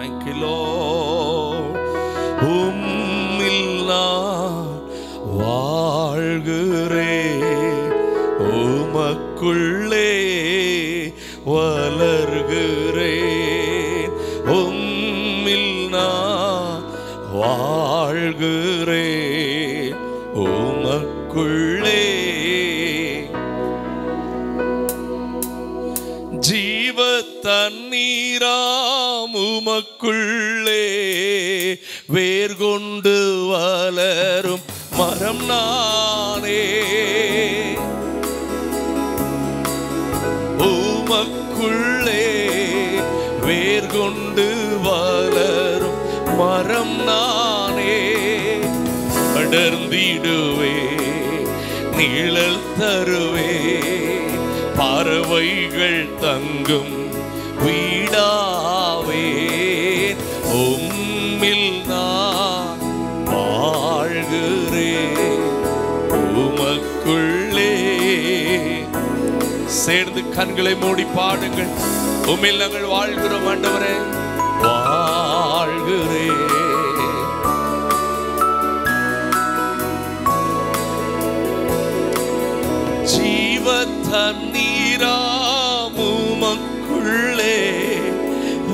Thank you, Lord. உம்மில் நான் வாழ்கிறேன், உமக்குள்ளே வளர்கிறேன். உம்மில் நான் வாழ்கிறேன், உமக்குள்ளே ஜீவ தண்ணீராம் உமக்குள்ளே வேர் கொண்டு வளரும் மரம் நானே. உமக்குள்ளே வேர் கொண்டு வளரும் மரம் நானே. அடர்ந்திடுவே, நிழல் தருவே, பறவைகள் தங்கும் வீடாவே. உம்மில் நான் வாழ்கிறேன், உமக்குள்ளே. சேர்ந்து கண்களை மூடி பாடுங்கள். உம்மில் நாங்கள் வாழ்கிறோம் ஆண்டவரே, வாழ்கிறேன். ஜீவ தண்ணீராம் உமக்குள்ளே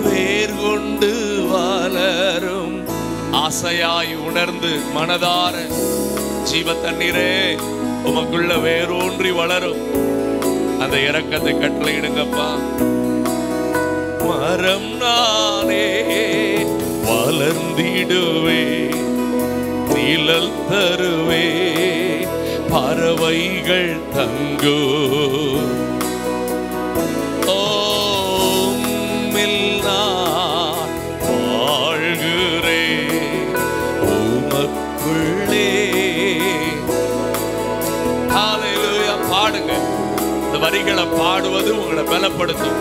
வேர் கொண்டு வளரும். ஆசையாய் உணர்ந்து மனதார ஜீவ தண்ணீரே உமக்குள்ள வேரூன்றி வளரும் அந்த இரக்கத்தை கட்டளையிடுங்கப்பா. மரம் நானே வளர்ந்திடுவே, நிழல் தருவே, பறவைகள் தங்கோ. உம்மில் நான் வாழ்கிறேன், உமக்குள்ளே. ஹல்லேலூயா. பாடுங்க. இந்த வரிகளை பாடுவது உங்களை பலப்படுத்தும்.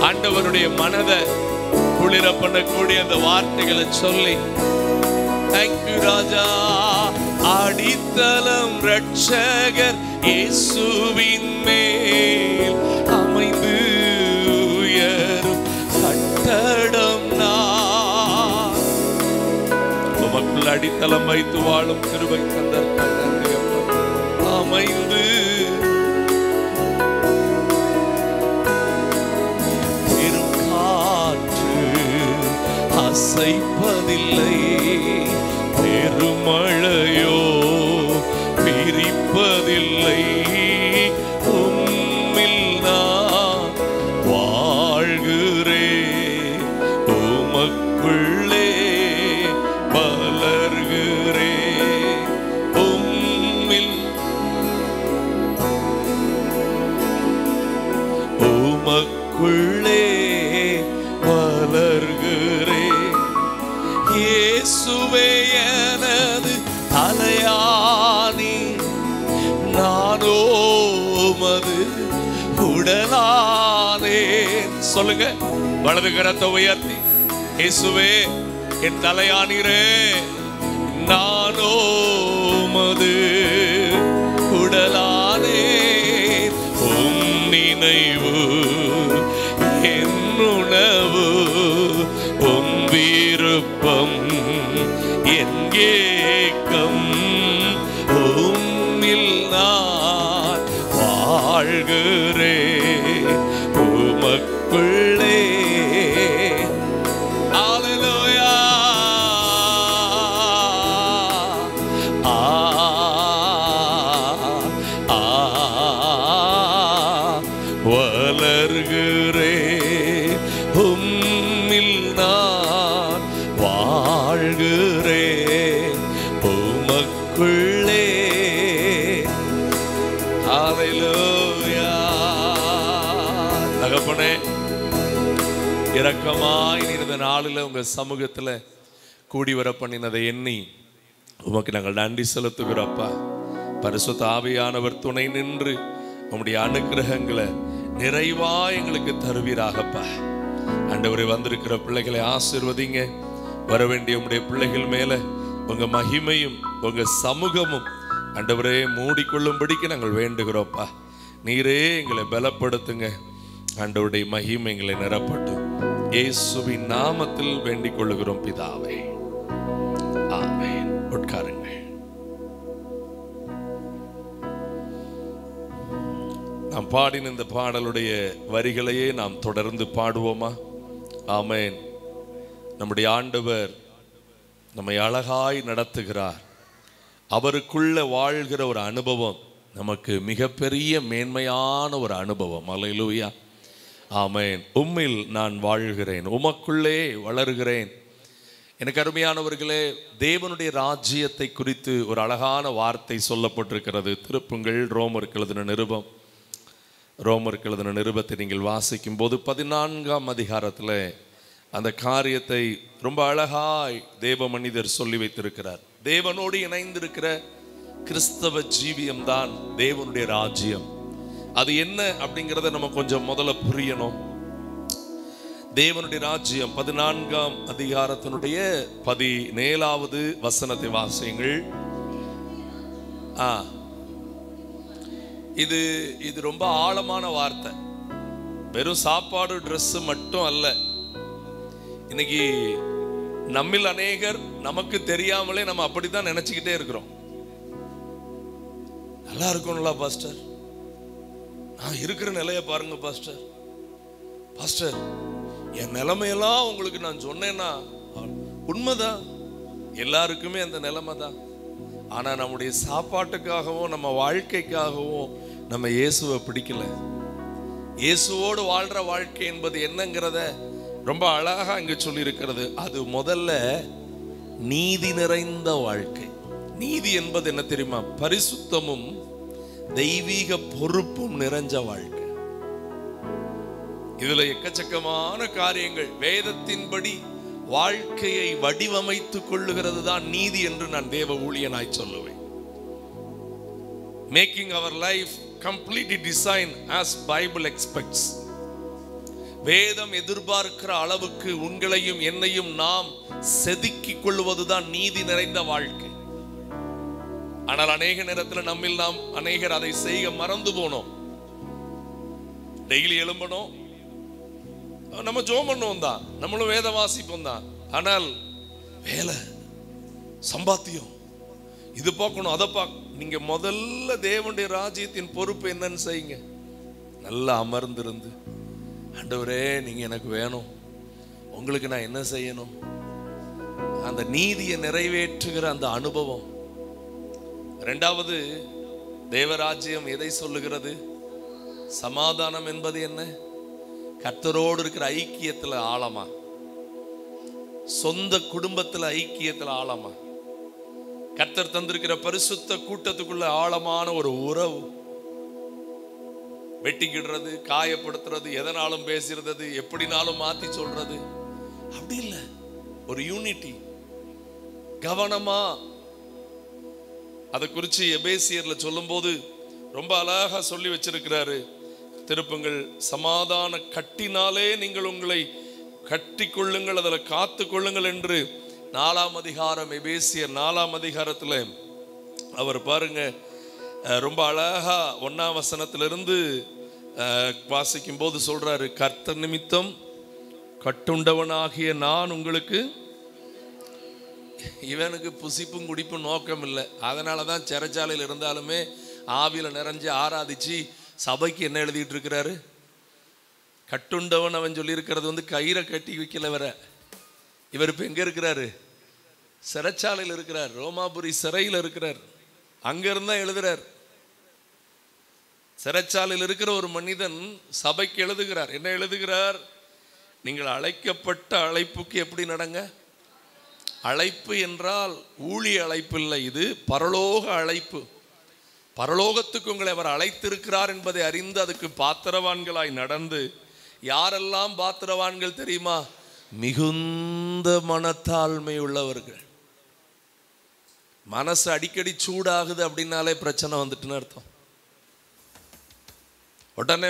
ஆண்டவருடைய மனதை குளிர பண்ணக்கூடிய அந்த வார்த்தைகளை சொல்லி, தேங்க்யூ ராஜா. அடித்தளம் ரட்சகர் இயேசுவின் மேல் அமைந்து உயரும் கட்டடம் நான். உமக்குள் அடித்தளம் வைத்து வாழும் கிருபை தந்தற்காக நன்றி அப்பா. அமைந்து பெரும் காற்று அசைப்பதில்லை, பெருமழையோ பிரிப்பதில்லை. உம்மில் நான் வாழ்கிறேன், உமக்குள்ளே வளர்கிறேன். உம்மில் உமக்குள்ளே வளர்கிறேன். இயேசுவே எனது தலையானி, நானோ உமது உடலானேன். சொல்லுங்க, வலது கரத்தை உயர்த்தி. இயேசுவே என் தலையானீரே, நானோ உமது உடலானேன். உம் நினைவு என் உணவு, உம் விருப்பம் என் ஏக்கம். உம்மில் நான் வாழ்கிறேன், உமக்குள்ளே. ஹல்லேலூயா. வளர்கிறேன், உம்மில் நான் வாழ்கிறேன், உமக்குள்ளே. ஹல்லேலூயா. தகப்பனே, இரக்கமாய் இந்த நாளில் உங்க சமூகத்துல கூடி வர பண்ணினதை எண்ணி உமக்கு நாங்கள் நன்றி செலுத்துகிறோப்பா. பரிசுத்த ஆவியானவர் துணை நின்று உம்முடைய அனுக்கிரகங்களை நிறைவா எங்களுக்கு தருவீராகப்பா. ஆண்டவரே, வந்திருக்கிற பிள்ளைகளை ஆசீர்வதிங்க. வர வேண்டிய உம்முடைய பிள்ளைகள் மேல உங்க மகிமையும் உங்க சமூகமும் ஆண்டவரே மூடிக்கொள்ளும்படிக்கு நாங்கள் வேண்டுகிறோப்பா. நீரே எங்களை பலப்படுத்துங்க. ஆண்டவருடைய மகிமை எங்களை நிரப்பட்டும். இயேசுவின் நாமத்தில் வேண்டிக் கொள்ளுகிறோம் பிதாவே, ஆமென். உட்காருங்கள். நாம் பாடின இந்த பாடலுடைய வரிகளையே நாம் தொடர்ந்து பாடுவோமா? ஆமென். நம்முடைய ஆண்டவர் நம்மை அழகாய் நடத்துகிறார். அவருக்குள்ள வாழ்கிற ஒரு அனுபவம் நமக்கு மிகப்பெரிய மேன்மையான ஒரு அனுபவம். அல்லேலூயா, ஆமென். உம்மில் நான் வாழ்கிறேன், உமக்குள்ளே வளர்கிறேன். எனக்கு அருமையானவர்களே, தேவனுடைய ராஜ்யத்தை குறித்து ஒரு அழகான வார்த்தை சொல்லப்பட்டிருக்கிறது. திருப்புங்கள் ரோமருக்கு எழுதின நிருபம். ரோமருக்கு எழுதின நிருபத்தை நீங்கள் வாசிக்கும் போது 14ஆம் அதிகாரத்தில் அந்த காரியத்தை ரொம்ப அழகாய் தேவ மனிதர் சொல்லி வைத்திருக்கிறார். தேவனோடு இணைந்திருக்கிற கிறிஸ்தவ ஜீவியம் தான் தேவனுடைய ராஜ்யம். அது என்ன அப்படிங்கிறத நம்ம கொஞ்சம் முதல்ல புரியணும். தேவனுடைய ராஜ்யம் 14ஆம் அதிகாரத்தினுடைய 17வது வசனத்தை வாசியுங்கள். இது ரொம்ப ஆழமான வார்த்தை. வெறும் சாப்பாடு ட்ரெஸ் மட்டும் அல்ல. இன்னைக்கு நம்மில் அநேகர் நமக்கு தெரியாமலே நம்ம அப்படித்தான் நினைச்சுக்கிட்டே இருக்கிறோம். நல்லா இருக்கும்ல பாஸ்டர், நான் இருக்கிற நிலையை பாருங்க பாஸ்டர். பாஸ்டர், என் நிலைமையெல்லாம் உங்களுக்கு நான் சொன்னேன்னா உண்மைதான், எல்லாருக்குமே அந்த நிலைமை தான். ஆனா நம்முடைய சாப்பாட்டுக்காகவும் நம்ம வாழ்க்கைக்காகவும் நம்ம இயேசுவை பிடிக்கல. இயேசுவோடு வாழ்ற வாழ்க்கை என்பது என்னங்கிறத ரொம்ப அழகா இங்க சொல்லி இருக்கிறது. அது முதல்ல நீதி நிறைந்த வாழ்க்கை. நீதி என்பது என்ன தெரியுமா? பரிசுத்தமும் தெய்வீக பொறுப்பும் நிறைஞ்ச வாழ்க்கை. இதுல எக்கச்சக்கமான காரியங்கள். வேதத்தின்படி வாழ்க்கையை வடிவமைத்துக் கொள்ளுகிறது தான் நீதி என்று நான் தேவ ஊழியனாய் சொல்லுவேன். Making our life completely design as Bible expects. வேதம் எதிர்பார்க்கிற அளவுக்கு உங்களையும் என்னையும் நாம் செதுக்கிக் கொள்வதுதான் நீதி நிறைந்த வாழ்க்கை. ஆனால் அநேக நேரத்தில் நம்மில் நாம் அநேகர் அதை செய்ய மறந்து போனோம். டெய்லி எழும்பணும், நம்ம ஜெபம் பண்ணுவோம் தான், நம்மளும் வேத வாசிப்போம் தான். ஆனால் வேலை, சம்பாத்தியம், இது பார்க்கணும், அதை பார்க்க. நீங்க முதல்ல தேவனுடைய ராஜ்யத்தின் பொறுப்பு என்னன்னு செய்யுங்க. நல்லா அமர்ந்திருந்து, ஆண்டவரே நீங்க எனக்கு வேணும், உங்களுக்கு நான் என்ன செய்யணும், அந்த நீதியை நிறைவேற்றுகிற அந்த அனுபவம். இரண்டாவது, தேவராஜ்யம் எதை சொல்லுகிறது? சமாதானம் என்பது என்ன? கர்த்தரோடு இருக்கிற ஐக்கியத்துல ஆழமா, சொந்த குடும்பத்துல ஐக்கியத்துல ஆழமா, கர்த்தர் தந்திருக்கிற பரிசுத்த கூட்டத்துக்குள்ள ஆழமான ஒரு உறவு. வெட்டிக்கிடுறது, காயப்படுத்துறது, எதனாலும் பேசுறது, எப்படினாலும் மாத்தி சொல்றது, அப்படி இல்லை. ஒரு யூனிட்டி. கவனமா அதை குறித்து எபேசியர்ல சொல்லும் போது ரொம்ப அழகா சொல்லி வச்சிருக்கிறாரு. திருப்புங்கள், சமாதான கட்டினாலே நீங்கள் உங்களை கட்டி கொள்ளுங்கள், அதில் காத்து கொள்ளுங்கள் என்று 4ஆம் அதிகாரம், எபேசியர் 4ஆம் அதிகாரத்தில் அவர் பாருங்க ரொம்ப அழகா 1ஆம் வசனத்திலிருந்து வாசிக்கும் போது சொல்றாரு, கர்த்தர் நிமித்தம் கட்டுண்டவனாகிய நான் உங்களுக்கு, இவனுக்கு புசிப்பும் குடிப்பும் நோக்கம் இல்லை. அதனாலதான் சிறைச்சாலையில் இருந்தாலுமே ஆவியில நிறைஞ்சு ஆராதிச்சு சபைக்கு என்ன எழுதிட்டு இருக்கிறாரு? கட்டுண்டவன். அவன் சொல்லி இருக்கிறது கயிறை கட்டி வைக்கல வர. இவர் இப்ப எங்க இருக்கிறாரு? சிறைச்சாலையில் இருக்கிறார், ரோமாபுரி சிறையில் இருக்கிறார். அங்க இருந்தா எழுதுறார். சிறைச்சாலையில் இருக்கிற ஒரு மனிதன் சபைக்கு எழுதுகிறார். என்ன எழுதுகிறார்? நீங்கள் அழைக்கப்பட்ட அழைப்புக்கு எப்படி நடங்க. அழைப்பு என்றால் ஊழிய அழைப்பு இல்லை, இது பரலோக அழைப்பு. பரலோகத்துக்கு உங்களை அவர் அழைத்திருக்கிறார் என்பதை அறிந்து அதுக்கு பாத்திரவான்களாய் நடந்து. யாரெல்லாம் பாத்திரவான்கள் தெரியுமா? மிகுந்த மனத்தாழ்மை உள்ளவர்கள். மனசு அடிக்கடி சூடாகுது அப்படின்னாலே பிரச்சனை வந்துட்டுன்னு அர்த்தம்.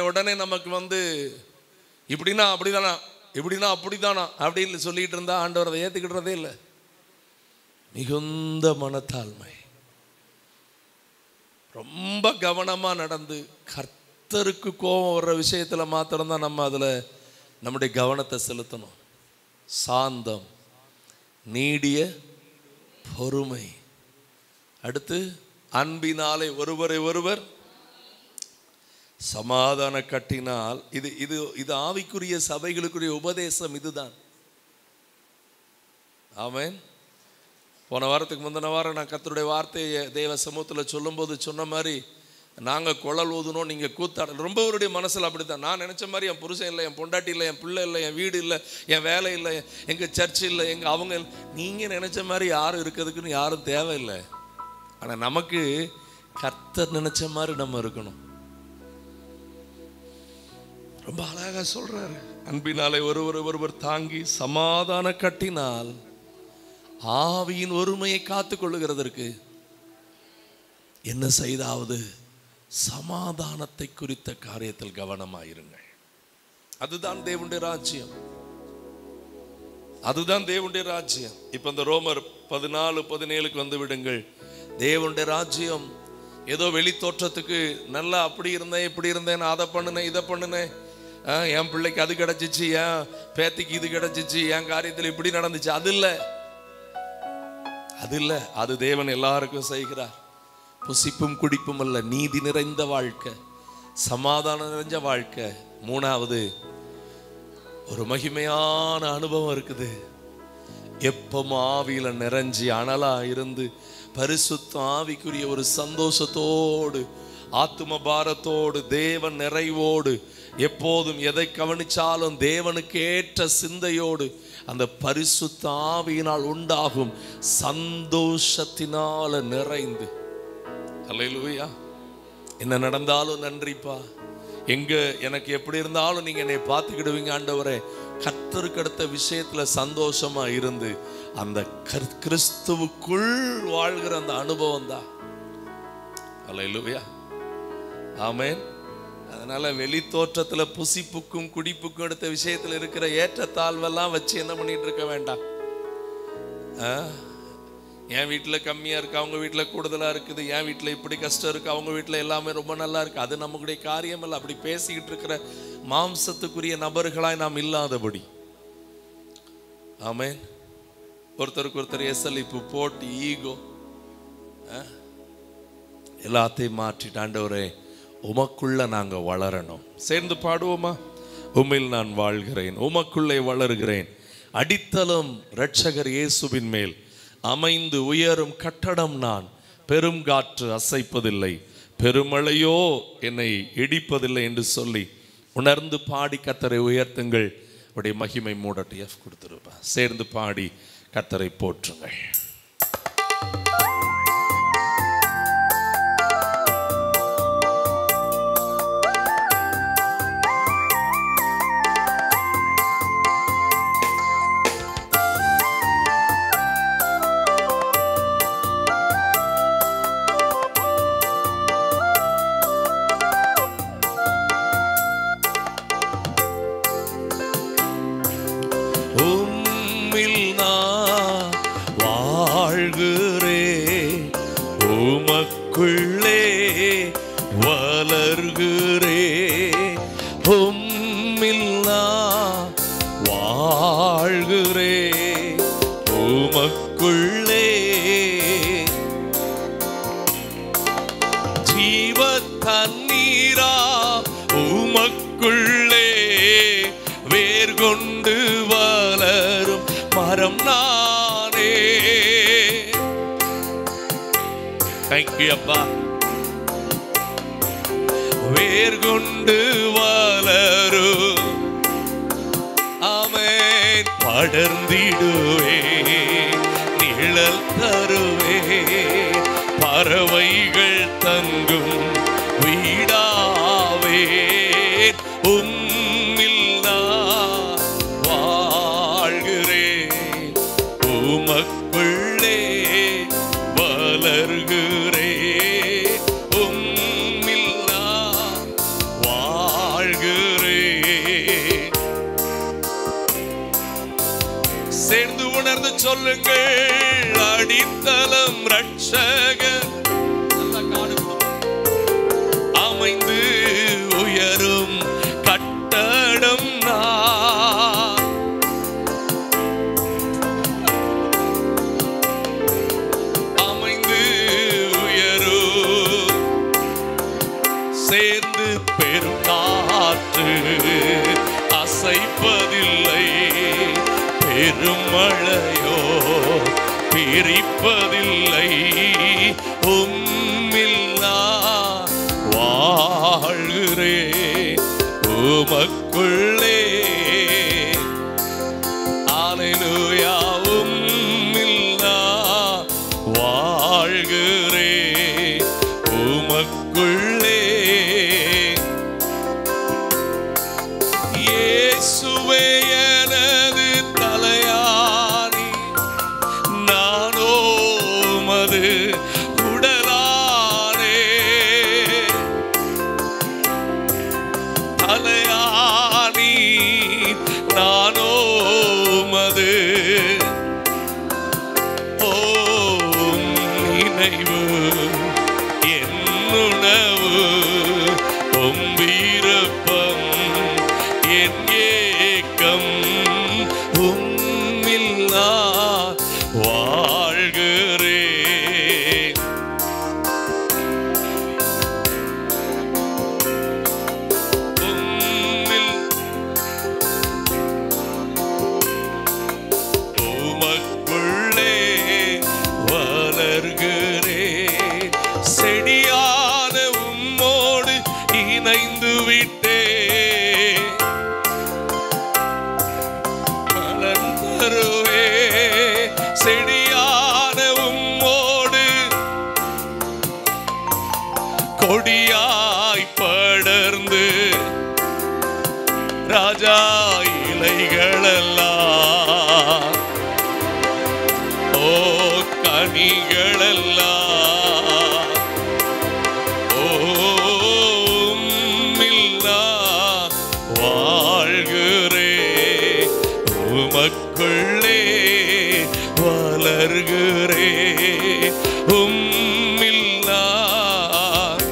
உடனே நமக்கு இப்படின்னா அப்படிதானா, இப்படின்னா அப்படிதானா அப்படின்னு சொல்லிட்டு இருந்தா ஆண்டவர் அதை ஏத்துக்கிடுறதே இல்லை. மிகுந்த மனத்தாழ்மை, ரொம்ப கவனமா நடந்து, கர்த்தருக்கு கோபம் வர்ற விஷயத்துல மாத்திரம்தான் நம்ம அதுல நம்முடைய கவனத்தை செலுத்தணும். சாந்தம், நீடிய பொறுமை, அடுத்து அன்பினாலே ஒருவரை ஒருவர் சமாதான கட்டினால். இது இது இது ஆவிக்குரிய சபைகளுக்குரிய உபதேசம் இதுதான். ஆமென். போன வாரத்துக்கு முந்தின வாரம் நான் கர்த்தருடைய வார்த்தையை தேவ சமூகத்தில் சொல்லும்போது சொன்ன மாதிரி, நாங்கள் குழல் ஊதுனோம், நீங்கள் கூத்தாட. ரொம்பவருடைய மனசில் அப்படி தான். நான் நினச்ச மாதிரி என் புருஷன் இல்லை, என் பொண்டாட்டி இல்லை, என் பிள்ளை இல்லை, என் வீடு இல்லை, என் வேலை இல்லை, எங்கள் சர்ச்சு இல்லை, எங்கள் அவங்க இல்லை. நீங்கள் நினச்ச மாதிரி யாரும் இருக்கிறதுக்குன்னு யாரும் தேவையில்லை. ஆனால் நமக்கு கர்த்தர் நினச்ச மாதிரி நம்ம இருக்கணும். ரொம்ப அழகாக சொல்கிறாரு, அன்பினாலே ஒருவர் ஒருவர் தாங்கி சமாதான கட்டினால் ஆவியின் ஒருமையை காத்து கொள்ளுகிறதற்கு என்ன செய்தாவது சமாதானத்தை குறித்த காரியத்தில் கவனமாயிருங்கள். அதுதான் தேவனுடைய ராஜ்யம், அதுதான் தேவனுடைய ராஜ்யம். இப்ப இந்த ரோமர் 14-17 வந்து விடுங்கள். தேவனுடைய ராஜ்யம் ஏதோ வெளி தோற்றத்துக்கு நல்லா அப்படி இருந்தேன் இப்படி இருந்தேன், அதை பண்ணினேன் இதை பண்ணினேன், என் பிள்ளைக்கு அது கிடைச்சிச்சு, என் பேத்திக்கு இது கிடைச்சிச்சு, என் காரியத்தில் இப்படி நடந்துச்சு, அது இல்லை, அது இல்லை. அது தேவன் எல்லாருக்கும் செய்கிறார். புசிப்பும் குடிப்பும் அல்ல, நீதி நிறைந்த வாழ்க்கை, சமாதானம் நிறைஞ்ச வாழ்க்கை. மூணாவது, ஒரு மகிமையான அனுபவம் இருக்குது. எப்பவும் ஆவியில நிறைஞ்சி அனலா இருந்து பரிசுத்த ஆவிக்குரிய ஒரு சந்தோஷத்தோடு, ஆத்தும பாரத்தோடு, தேவன் நிறைவோடு, எப்போதும் எதை கவனிச்சாலும் தேவனுக்கு ஏற்ற சிந்தையோடு, அந்த பரிசுத்த ஆவியினால் உண்டாகும் சந்தோஷத்தினால நிறைந்து, அல்லேலூயா, என்ன நடந்தாலும் நன்றிப்பா, எங்க எனக்கு எப்படி இருந்தாலும் நீங்க என்னை பார்த்துக்கிடுவீங்க ஆண்டவரே, கர்த்தருக்கு அடுத்த விஷயத்துல சந்தோஷமா இருந்து அந்த கிறிஸ்துவுக்குள் வாழ்கிற அந்த அனுபவம் தான். அல்லேலூயா, ஆமென். அதனால வெளி தோற்றத்துல புசிப்புக்கும் குடிப்புக்கும் அடுத்த விஷயத்துல இருக்கிற ஏற்றத்தாழ்வெல்லாம் வச்சு என்ன பண்ணிட்டு இருக்க வேண்டாம். என் வீட்டுல கம்மியா இருக்கு, அவங்க வீட்டுல கூடுதலா இருக்குது, என் வீட்டுல இப்படி கஷ்டம் இருக்கு, அவங்க வீட்டுல எல்லாமே ரொம்ப நல்லா இருக்கு, அது நம்முடைய காரியம் அல்ல. அப்படி பேசிக்கிட்டு இருக்கிற மாம்சத்துக்குரிய நபர்களாய் நாம் இல்லாதபடி, ஆமென். ஒருத்தருக்கு ஒருத்தர் எசலிப்பு, போட்டி, ஈகோ எல்லாத்தையும் மாற்றிட்டு, ஆண்டவரே உமக்குள்ள நாங்க வளரணும். சேர்ந்து பாடுவோமா? உம்மில் நான் வாழ்கிறேன், உமக்குள்ளே வளர்கிறேன், அடித்தளம் இரட்சகர் இயேசுவின் மேல் அமைந்து உயரும் கட்டடம் நான், பெரும் காற்று அசைப்பதில்லை, பெருமழையோ என்னை இடிப்பதில்லை என்று சொல்லி உணர்ந்து பாடி கர்த்தரை உயர்த்துங்கள். உடைய மகிமை மூடட்டு எஃப் கொடுத்துருப்பா. சேர்ந்து பாடி கர்த்தரை போற்றுங்கள். உமக்குள்ளே வளர்கிறே, உம்மில் நான் வாழ்கிறே, உமக்குள்ளே ஜீவ தண்ணீரா, உமக்குள்ளே வேர் கொண்டு வளரும் மரம் நானே. தேங்க்யூ அப்பா. வேர் கொண்டு வளரும், ஆமென், படர்ந்திடுவே, நிழல் தருவே, பறவைகள் தங்கும் வீடாவே, உம்மில் நான் வாழ்கிறேன், உமக்குள்ளே வளர்கிறே, உம்மில் நான் வாழ்கிறே. சேர்ந்து உணர்ந்து சொல்லுங்கள், அடித்தளம் இரட்சகர் அமைந்து உயரும் கட்டடம் நான், பெருமழையோ பிரிப்பதில்லை. உம்மில் நான் வாழ்கிறேன் உமக்குள்ளே. அல்லேலூயா. உம்மில் நான் வாழ்கிறேன் உமக்குள்ளே. இயேசுவே எனது தலையாணி, நானோ உமது உடலானே. தலையாணி நானோ உமது. ஓ நினைவு என் உணவு, உம் விருப்பம் என் ஏக்கம். உம்மில் நான் வாழ்கிறேன். உம்மில் உமக்குள்ளே வளர்கிறேன். செடியான உம்மோடு இணைந்து விட்டே பலன் தருவே. செடியான உம்மோடு கொடியாய் படர்ந்து ராஜா இலைகளெல்லாம், ஓ கனிகளெல்லாம், ஓ உம்மில் நான் வாழ்கிறேன் உமக்குள்ளே வளர்கிறேன். உம்மில் நான்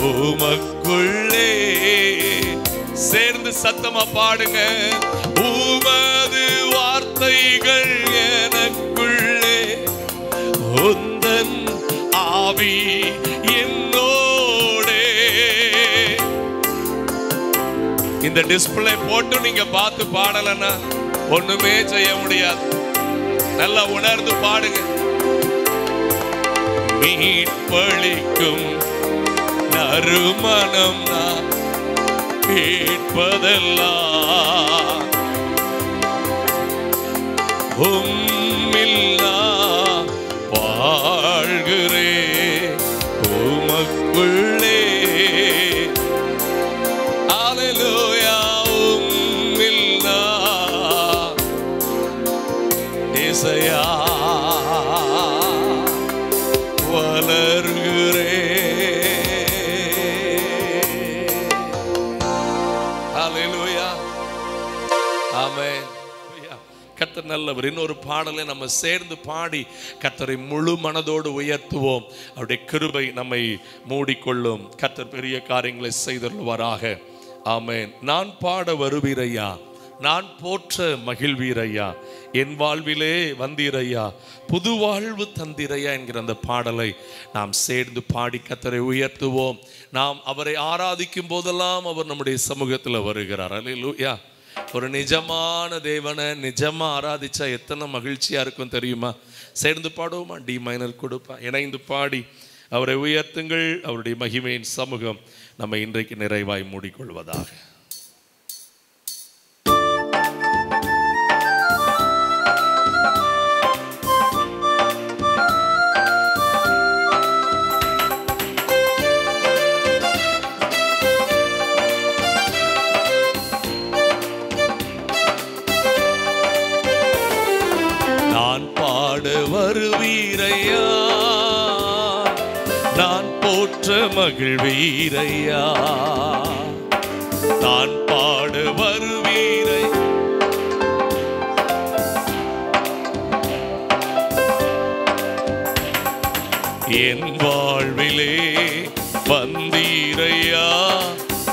உமக்குள்ளே. சேர்ந்து சத்தமா பாடுங்க. உமது வார்த்தைகள் எனக்குள்ளே, உந்தன் ஆவி என்னோடே. இந்த டிஸ்பிளே போட்டு நீங்க பார்த்து பாடலன்னா ஒண்ணுமே செய்ய முடியாது. நல்லா உணர்ந்து பாடுங்க. மீட்பளிக்கும் நறுமணம் நான் கேட்பதெல்லாம் உம்மில் நான் வாழ்கிறேன் உமக்குள்ளே. அல்லேலூயா. உம்மில் நான் இசையா வளர்கிறேன். அல்லேலூயா. ஆமென். கர்த்தர் நல்லவர். இன்னொரு பாடலை நம்ம சேர்ந்து பாடி கர்த்தரை முழு மனதோடு உயர்த்துவோம். அவருடைய கிருபை நம்மை மூடிக்கொள்ளும். கர்த்தர் பெரிய காரியங்களை செய்தருள்வாராக. ஆமென். நான் பாட வருவீரையா, நான் போற்ற மகிழ்வீரையா, என் வாழ்விலே வந்தீரையா, புது வாழ்வு தந்திரையா என்கிற அந்த பாடலை நாம் சேர்ந்து பாடி கர்த்தரை உயர்த்துவோம். நாம் அவரை ஆராதிக்கும் போதெல்லாம் அவர் நம்முடைய சமூகத்தில் வருகிறார். அல்லேலூயா. ஒரு நிஜமான தேவனை நிஜமா ஆராதிச்சா எத்தனை மகிழ்ச்சியா இருக்கும் தெரியுமா? சேர்ந்து பாடுவோமா? டி மைனர் கொடுப்பா. இணைந்து பாடி அவரை உயர்த்துங்கள். அவருடைய மகிமையின் சமூகம் நம்ம இன்றைக்கு நிறைவாய் மூடிக்கொள்வதாக. வருவீரையா, நான் போற்ற மகிழ்வீரையா, நான் பாட வருவீரை. என் வாழ்விலே வந்தீரையா,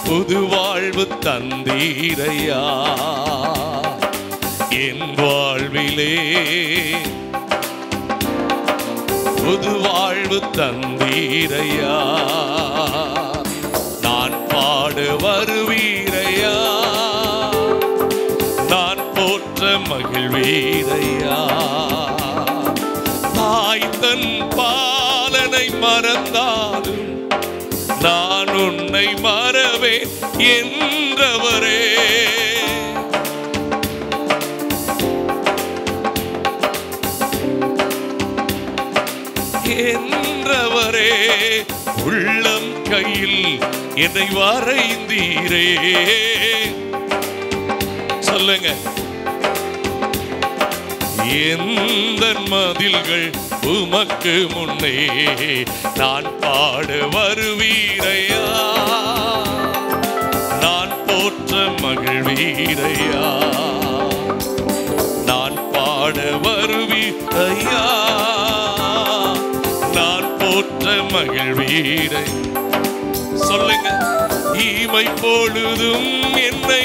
புது வாழ்வு தந்தீரையா. என் வாழ்விலே புது வாழ்வு தந்தீரையா, நான் பாட வருவீரையா, மகிழ்வீரையா. தாய் தன் பாலனை மறந்தாலும் நான் உன்னை மறவேன் என்றவரே. என்றவரே உள்ளம் கையில் என்னை வரைந்தீரே. சொல்லுங்க. எந்த மதில்கள் உமக்கு முன்னே நான் பாட வருவீரையா. நான் போற்ற மகிழ்வீரையா. நான் பாட வருவீரையா. நான் போற்ற மகிழ்வீரை. சொல்லுங்க. ஈமை பொழுதும் என்னை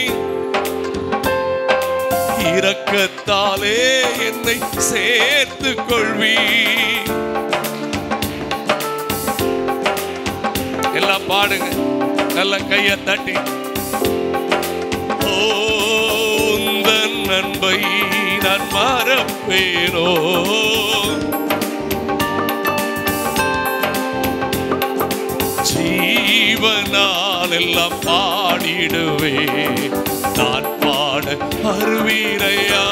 இரக்கத்தாலே என்னை சேர்த்து கொள்வீ. எல்லாம் பாடுங்க. நல்ல கையை தட்டி. உந்தன் அன்பை நான் மறப்பேனோ. ஜீவனால் எல்லாம் பாடிடுவே. நான் பாட வருவீரையா.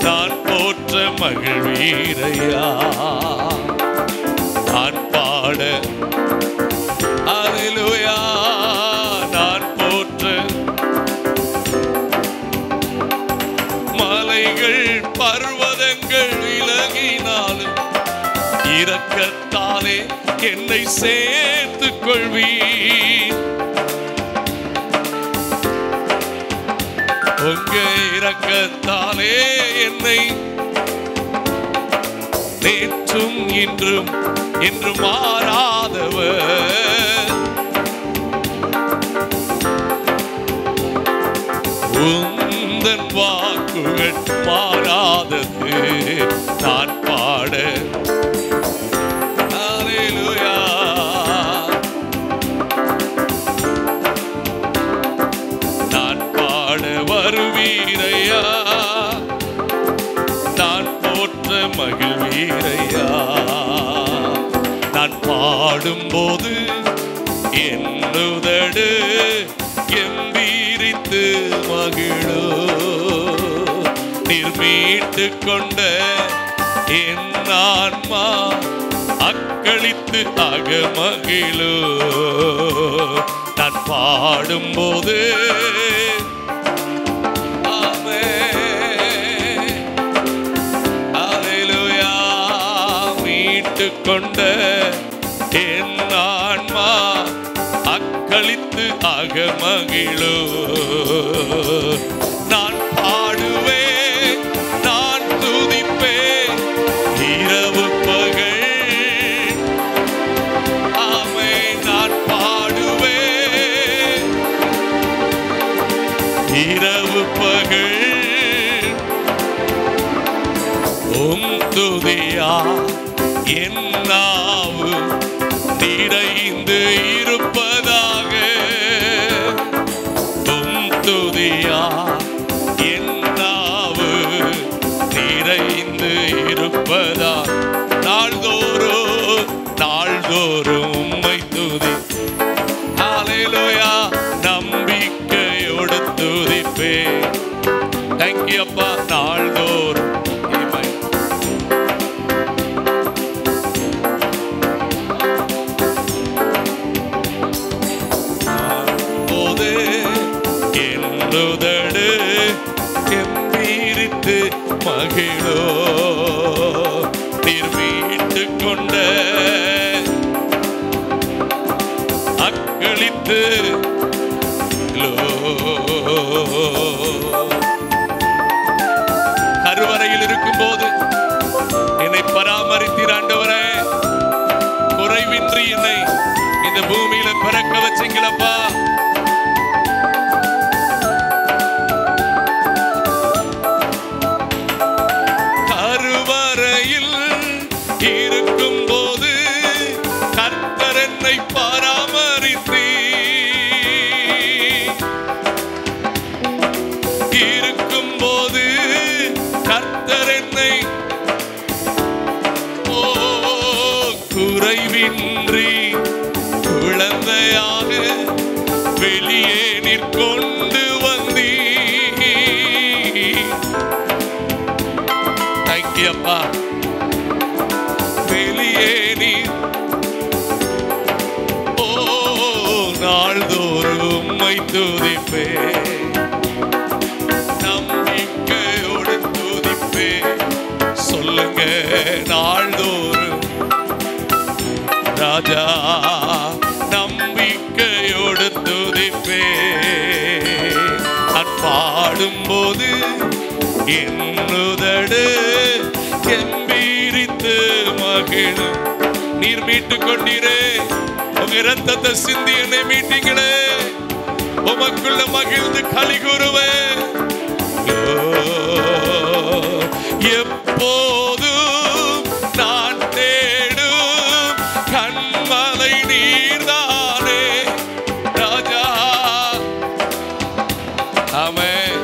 நான் போற்ற மகிழ்வீரையா. நான் பாட அல்லேலூயா. நான் போற்ற. மலைகள் பர்வதங்கள் விலகினாலும் இரக்கத்தாலே என்னை சேர்த்துக் கொள்வீர். உங்க இரக்கத்தாலே என்னை நேற்றும் இன்றும் என்று மாறாதவர். உந்தன் வாக்குகள் மாறாதது. நான் பாட அல்லேலூயா. நான் பாட வருவீரையா. நான் போற்ற மகிழ்வீரையா. நான் பாடும்போது என்னுதடு கெம்பீரித்து மகிழோ. நீர் மீட்டு கொண்ட என் ஆன்மா அக்களித்து அகமகிழோ. நான் பாடும்போது அல்லேலூயா. மீட்டு கொண்ட என் ஆன்மா அக்களித்து அகமகிழோ. நான் பாடுவேன். நான் துதிப்பேன் இரவு பகல். ஆமென். நான் பாடுவேன் இரவு பகல். துதியா என் நாவு நிறைந்து இருப்பதாக. துதியா என் நாவு நிறைந்து இருப்பதாக. நாள்தோறும் நாள்தோறும் உம்மை துதி. அல்லேலூயா. நம்பிக்கையோடு துதிப்பேன். தேங்க்யூ அப்பா. நாள்தோறும் என்னுதடு கெம்பீரித்து மகிழோ. நீர் மீட்டு கொண்ட அக்களித்து கருவறையில் இருக்கும் போது என்னை பராமரித்தீர் ஆண்டவரே. குறைவின்றி என்னை இந்த பூமியில பிறக்க வச்சீங்களப்பா. கருவறையில் இருக்கும் போது கர்த்தர் என்னை பராமரித்தீர். இருக்கும் போது கர்த்தர் என்னை குறைவின்றி குழந்தையாக வெளியே நிற்கொண்டு வந்தீ. தேங்க்யூ அப்பா. வெளியே நீ நாள்தோறும் உம்மை துதிப்பே, நம்பிக்கையோடு துதிப்பே. சொல்லுங்க, நாள்தோறும் ராஜா நம்பிக்கையோடு துதிப்பே. நான் பாடும்போது என்னுதடு கம்பீரித்து மகிழும். நீர் மீட்டுக் கொண்டீரே, உங்க இரத்தத்தை சிந்தி என்னை மீட்டீங்களே, உமக்குள்ள மகிழ்ந்து களி கூறுவேன். எப்போதும் நான் தேடும் கண்மலை நீர்தானே ராஜா. ஆமென்.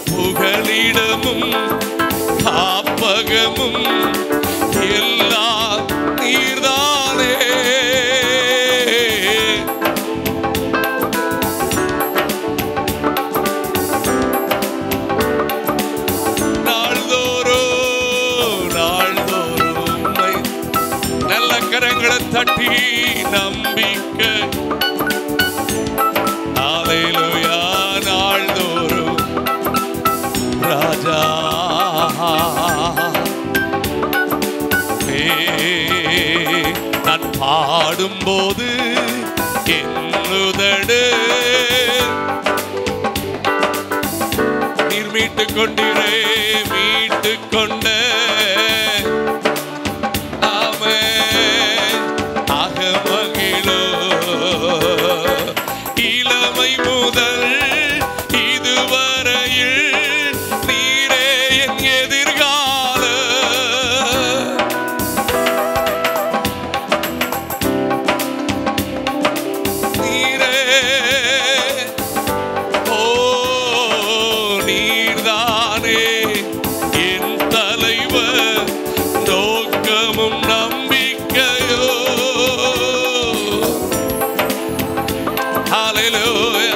புகலிடமும் காப்பகமும் எல்லாம் நீர்தானே. நாள்தோறும் நல்ல கரங்களை தட்டி நம்பிக்கை. ஹல்லேலூயா. நாள்தோறும் ராஜா நான் பாடும்போது என்னுதடு நீர் மீட்டுக் கொண்டிரே, மீட்டுக் கொண்ட. ஆமென். அகமகிழோ இளமை முதல் இதுவரையில் நீரே என் எதிர்கால. நீரே நீர்தானே என் தலைவர், நோக்கமும் நம்பிக்கையோ. ஹல்லேலூயா.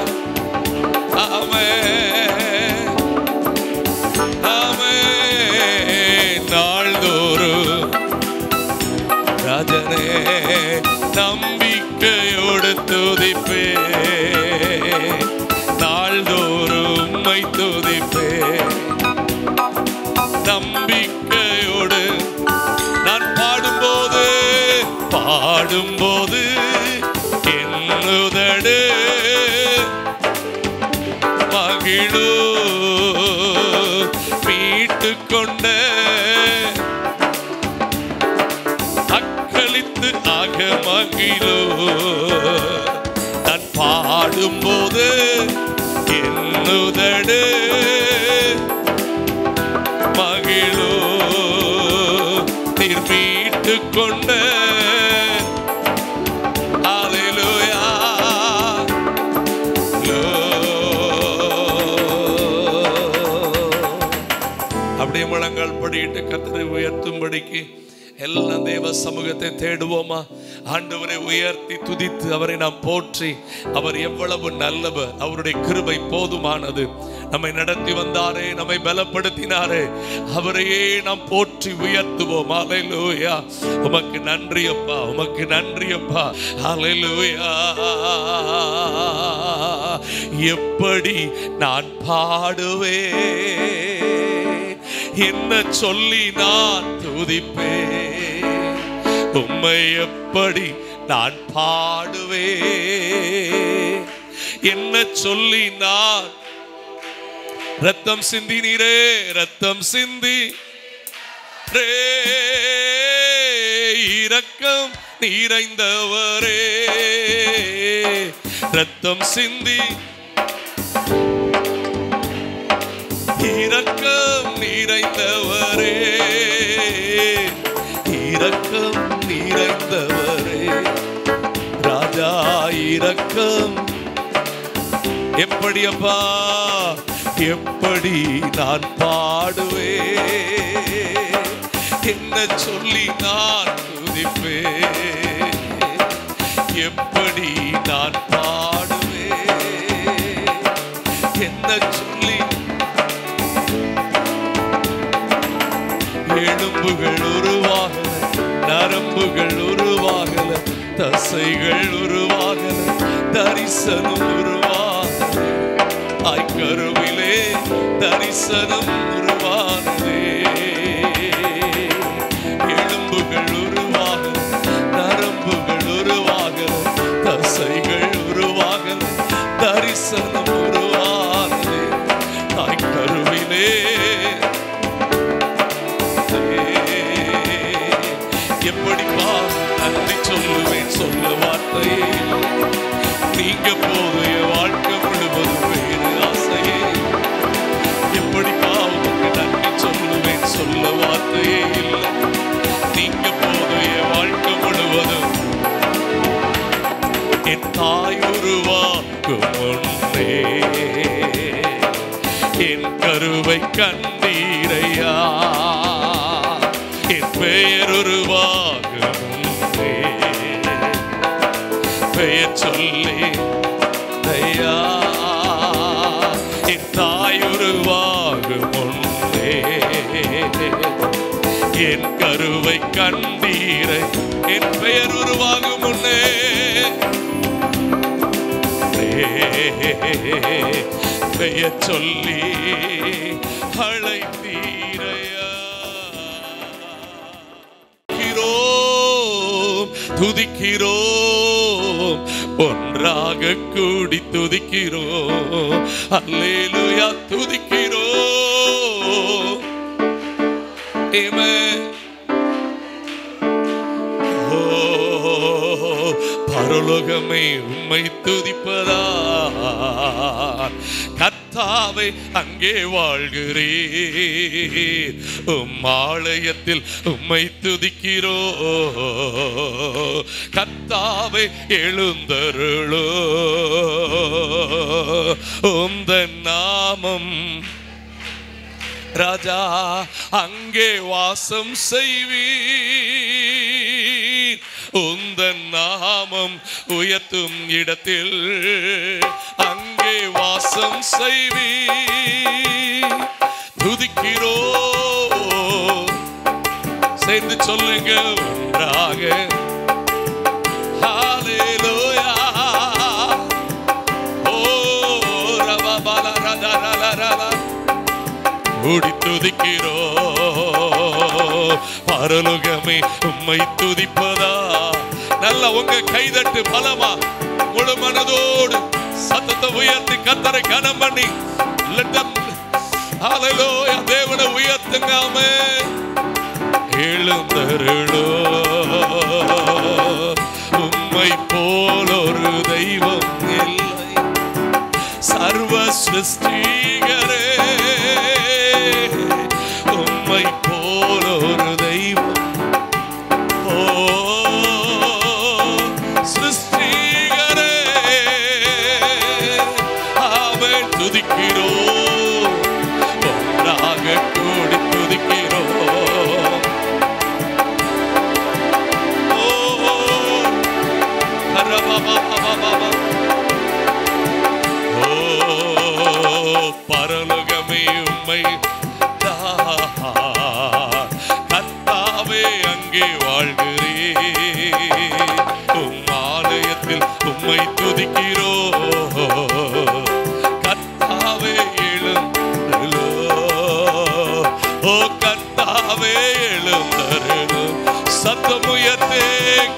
ஆமென். ஆமென். நாள்தோறும் ராஜனே நம்பிக்கையோடு துதிப்பே, நாள்தோறும் உம்மை துதிப்பே. நம்பிக்கையோடு நான் பாடும்போது என்னுதடு மகிழோ. மீட்டுக் கொண்ட அக்களித்து ஆக மகிழோ. நான் பாடும்போது என்னுதடு மகிழோ. நீர் மீட்டுக் கொண்ட. ஹல்லேலூயா. அப்படியே முழங்கால் படியிட்டு கர்த்தரை உயர்த்தும்படிக்கு எல்லாம் தேவ சமூகத்தை தேடுவோமா? ஆண்டவரை உயர்த்தி துதித்து அவரை நாம் போற்றி, அவர் எவ்வளவு நல்லவர், அவருடைய கிருபை போதுமானது. நம்மை நடத்தி வந்தாரே, நம்மை பலப்படுத்தினாரே, அவரையே நாம் போற்றி உயர்த்துவோம். ஹல்லேலூயா. உமக்கு நன்றி அப்பா, உமக்கு நன்றி அப்பா. ஹல்லேலூயா. எப்படி நான் பாடுவேன், என்ன சொல்லி நான் துதிப்பேன், உம்மை எப்படி நான் பாடுவேன், என்ன சொல்லி நான். ரத்தம் சிந்தி நீரே, ரத்தம் சிந்தி இரக்கம் நிறைந்தவரே, ரத்தம் சிந்தி இரக்கம் நிறைந்தவரே, இரக்கம் நிறைந்தவரே, ராஜா இரக்கம் எப்படி அப்பா, எப்படி நான் பாடுவேன், என்ன சொல்லி நான் துதிப்பேன், எப்படி நான் பாடுவேன், என்ன சொல்லி. எலும்புகள் உருவாகல, நரம்புகள் உருவாகல, தசைகள் உருவாகல, தரிசனம் உருவாகல, தாய்க்கருவிலே தரிசனம் உருவானதே. எலும்புகள் உருவாகல, நரம்புகள் உருவாகல, தசைகள் உருவாகல, தரிசனம் உருவானதே. தாய்க்கருவிலே எப்படிப்பா நன்றி சொல்லுவேன், சொல்ல வார்த்தையே. நீங்க போது என் வாழ்க்கை முழுவதும் வேறு ஆசையே. எப்படிப்பா உனக்கு நன்றி சொல்லுவேன், சொல்ல வார்த்தையே இல்லை. நீங்க போது என் வாழ்க்கை முழுவதும். என் தாய் உருவாக்கும் முன்னே என் கருவை கண்டீரையா, என் பெயர் உருவாகும் முன்னே பெயர் சொல்லி ஐயா, என் தாய் உருவாகும் முன்னே என் கருவை கண்டீரை, என் பெயர் உருவாகும் முன்னே பெயர் சொல்லி அழைத்தீரையா. துதிக்கிறோம், ஒன்றாக கூடி துதிக்கிறோம், அல்லேலூயா துதிக்கிறோம். ஆமென். ஓ பரலோகமே உம்மை துதிப்பதா, கர்த்தாவே அங்கே வாழ்கிறீர், உம் ஆலயத்தில் உம்மை துதிக்கிறோ. கர்த்தாவே எழுந்தருளோ, உம்தன் நாமம் ராஜா அங்கே வாசம் செய்வீர், உந்தன் நாமம் உயர்த்தும் இடத்தில் அங்கே வாசம் செய்வீர். துதிக்கிறோ, சேர்ந்து சொல்லுங்க ஒன்றாக. ஹல்லேலூயா. ஓ ரபபல ரதரலரல கூடி துதிக்கிறோ. பரலோகமே உம்மை துதிப்பதா. நல்ல உங்க கைதட்டு பலமா முழு மனதோடு சத்தத்தை உயர்த்தி கர்த்தரை கனம் பண்ணி ஹல்லேலூயா தேவனை உயர்த்துங்க. ஆமென். எழுந்தருளோ, உம்மை போல் ஒரு தெய்வம் இல்லை, சர்வ சிருஷ்டிகரே உம்மை போல் ஒரு தெய்வம். ஓ சிருஷ்டிகரே ஆமென். துதிக்கிறோம், ஒன்றாக கூடி துதிக்கிறோம். ஓ ஓ பரலோகமே உம்மை கர்த்தாவே அங்கே வாழ்கிறீர், உம் ஆலயத்தில் உம்மை துதிக்கிறோ. கர்த்தாவே எழுந்தருளோ, ஓ கர்த்தாவே எழுந்தருளோ. சத்தம் உயர்த்தே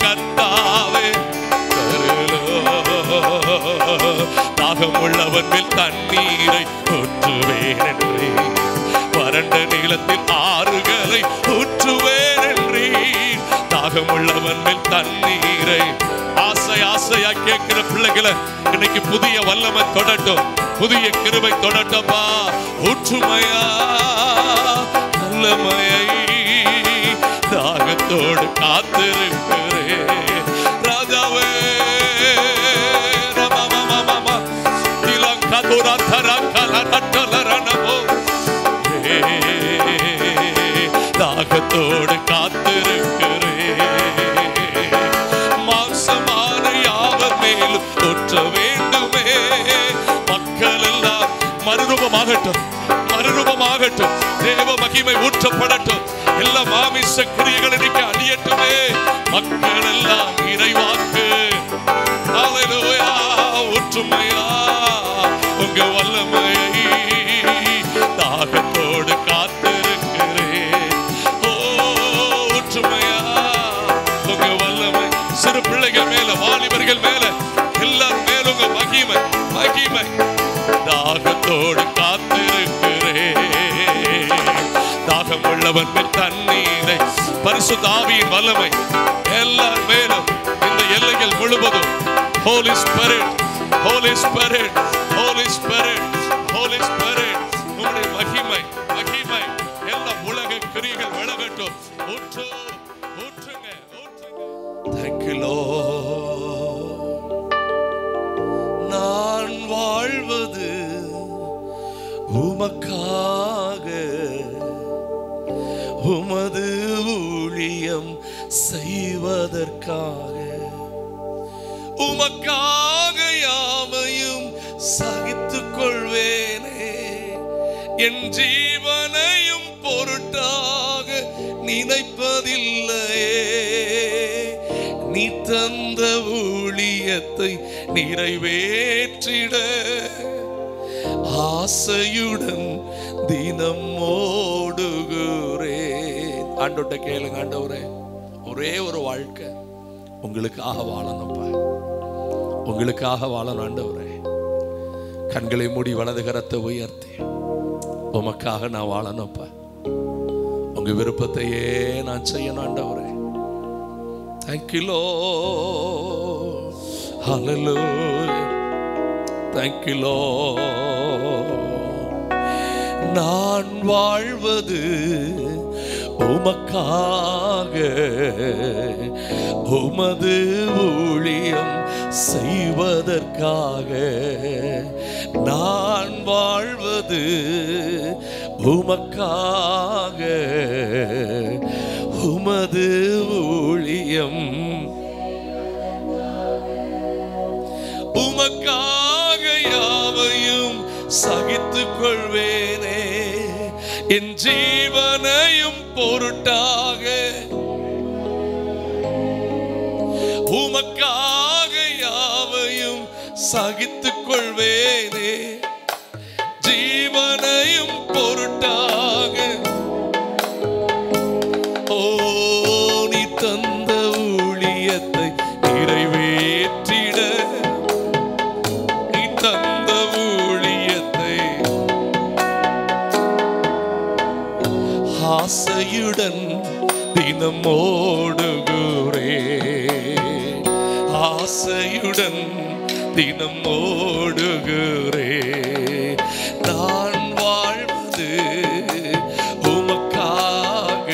கர்த்தாவே தருளோ. தாகம் உள்ளவன் மேல் தண்ணீரை ஊற்றுவேன் என்றே, வறண்ட நிலத்தில் ஆறுகளை ஊற்றுவேன் என்றே. தாகம் உள்ளவன் மேல் தண்ணீரை. ஆசை ஆசையா கேட்கிற பிள்ளைகளை இன்னைக்கு புதிய வல்லமை தொடட்டும், புதிய கிருபை தொடட்டப்பா. ஊற்றுமையா வல்லமையை தாகத்தோடு காத்திருக்கிறேன் ராஜாவே. தாகத்தோடு காத்திருக்கிறேன், மாம்சமான யாவர் மேலும் தொற்ற வேண்டுமே. மக்கள் எல்லாம் மறுரூபமாகட்டும், மறுரூபமாகட்டும், தேவ மகிமை ஊற்றப்படட்டும், எல்லா மாமிச கிரியைகள் இன்னைக்கு அழியட்டுமே. மக்கள் எல்லாம் இறைவாக்கு ஹல்லேலூயா ஊற்றுமையா உங்க வல்லமையை. தாகத்தோடு காத்திருக்கிறேன், ஓ ஊற்றுமையா உங்க வல்லமை. சிறு பிள்ளைகள் மேல, வாலிபர்கள் மேல, எல்லார் மேல உங்க மகிமை, மகிமை. தாகத்தோடு காத்திருக்கிறேன், தாகம் உள்ளவன் மேல் தண்ணீரை, பரிசுத்த ஆவியின் வல்லமை எல்லார் மேலும் இந்த எல்லைகள் முழுவதும். Holy Spirit, Holy Spirit, Holy Spirit, Holy Spirit, உம்முடைய மகிமை, மகிமை எல்லா உலக கிரியைகள் விலகட்டும். ஊற்று, ஊற்றுங்க, ஊற்றுங்க. Thank you Lord. நான் வாழ்வது உமக்காக, உமது ஊழியம் செய்வதற்காக, உமக்காக யாவையும் சகித்துக் கொள்வேனே. என் ஜீவனையும் பொருட்டாக நினைப்பதில்லையே. நீ தந்த ஊழியத்தை நிறைவேற்றிட ஆசையுடன் தினம் ஓடுகிறேன். ஆண்டோட்ட கேளுங்க, ஆண்டவரே ஒரே ஒரு வாழ்க்கை உங்களுக்காக வாழணும்ப்பா, உங்களுக்காக வாழணும் ஆண்டவரே. கண்களை மூடி வலது கரத்தை உயர்த்தி உமக்காக நான் வாழணும்ப்பா, உங்க விருப்பத்தையே நான் செய்யணும் ஆண்டவரே. Thank you Lord, hallelujah, thank you Lord. நான் வாழ்வது உமக்காக, உமது ஊழியம் செய்வதற்காக. நான் வாழ்வது உமக்காக, உமது ஊழியம் உமக்காக யாவையும் சகித்துக் கொள்வேனே. என் ஜீவனையும் பொருட்டாக உமக்காக யாவையும் சகித்துக் கொள்வேனே. ஜீவனையும் பொருட்டாக, ஓ நீ தந்த ஊழியத்தை நிறைவேற்றிட, நீ தந்த ஊழியத்தை ஆசையுடன் தினம் ஓடுகிறேன், ஆசையுடன் தினம் ஓடுகிறேன். நான் வாழ்வது உமக்காக,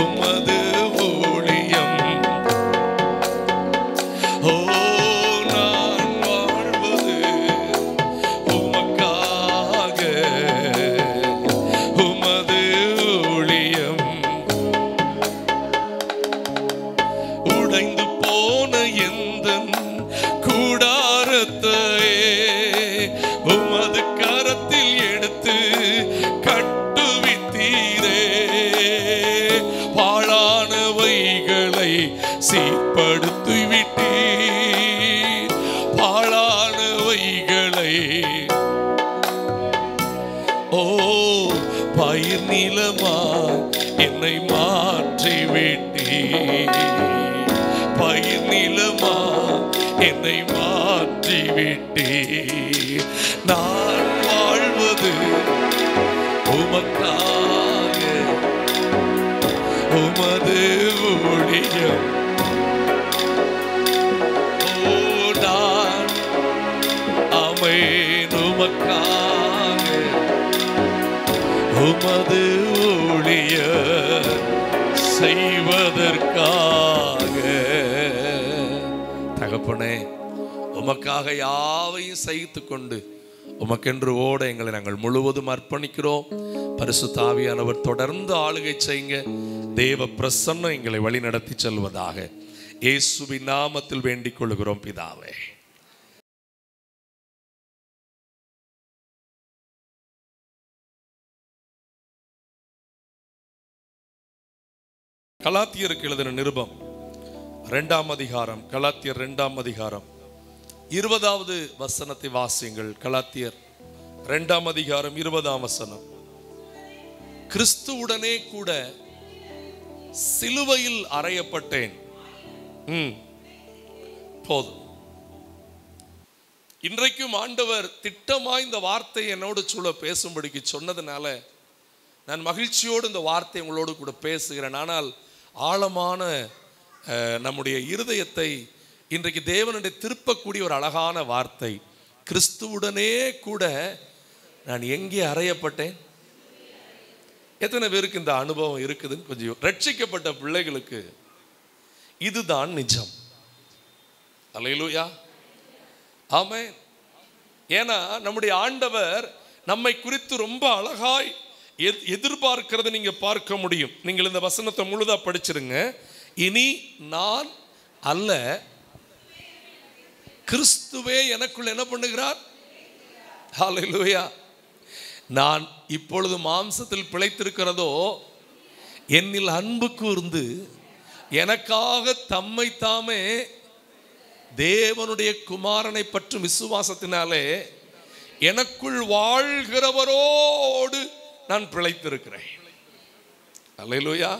உமது ஊழியம். ஓ நான் வாழ்வது உமக்காக, உமது ஊழியம். உடைந்து போன எந்தன் கூடாரத்தையே உமது கரத்தில் எடுத்து கட்டுவித்தீரே. பாழானவைகளை சீர்படுத்தி விட்டீர், பாழானவைகளை ஓ பயிர் நிலமா என்னை மாற்றி விட்டீர், பயிர் நிலமா என்னை மாற்றி விட்டீர். நான் வாழ்வது உமக்காக, உமது ஊழியம். ஓ நான் ஆமென் உமக்காக, உமது ஊழியம் செய்வதற்காக. தகப்பனே உமக்காக யாவையும் சகித்து கொண்டு உமக்கென்று ஓட எங்களை நாங்கள் முழுவதும் அர்ப்பணிக்கிறோம். பரிசுத்த ஆவியானவர் தொடர்ந்து ஆளுகை செய்யுங்க. தேவ பிரசன்னம் எங்களை வழி நடத்தி செல்வதாக இயேசுவின் நாமத்தில் வேண்டிக் கொள்கிறோம் பிதாவே. கலாத்தியருக்கு எழுதின நிருபம் 2ஆம் அதிகாரம், கலாத்தியர் 2ஆம் அதிகாரம் 20வது வசனத்தை வாசியுங்கள். கலாத்தியர் 2ஆம் அதிகாரம் 20ஆம் வசனம். கிறிஸ்துவுடனே கூட சிலுவையில் அறையப்பட்டேன். போதும். இன்றைக்கும் ஆண்டவர் திட்டமாய் இந்த வார்த்தை என்னோடு சொல்ல பேசும்படிக்கு சொன்னதுனால நான் மகிழ்ச்சியோடு இந்த வார்த்தை உங்களோடு கூட பேசுகிறேன். ஆனால் ஆழமான நம்முடைய இருதயத்தை இன்றைக்கு தேவனுடைய திருப்பக்கூடிய ஒரு அழகான வார்த்தை. கிறிஸ்துவுடனே கூட நான் எங்கே அறையப்பட்டேன்? எத்தனை பேருக்கு இந்த அனுபவம் இருக்குதுன்னு கொஞ்சம் ரட்சிக்கப்பட்ட பிள்ளைகளுக்கு இதுதான் நிஜம். அல்லேலூயா, ஆமென். ஏன்னா நம்முடைய ஆண்டவர் நம்மை குறித்து ரொம்ப அழகாய் எதிர்பார்க்கிறத நீங்க பார்க்க முடியும். நீங்கள் இந்த வசனத்தை முழுதா படிச்சிருங்க. இனி நான் அல்ல, கிறிஸ்துவே எனக்குள் என்ன பண்ணுகிறார்? ஹல்லேலூயா. நான் இப்பொழுது மாம்சத்தில் பிழைத்திருக்கிறதோ என்னில் அன்பு கூர்ந்து எனக்காக தம்மை தாமே தேவனுடைய குமாரனை பற்றும் விசுவாசத்தினாலே எனக்குள் வாழ்கிறவரோடு நான் பிழைத்திருக்கிறேன். அல்லேலூயா.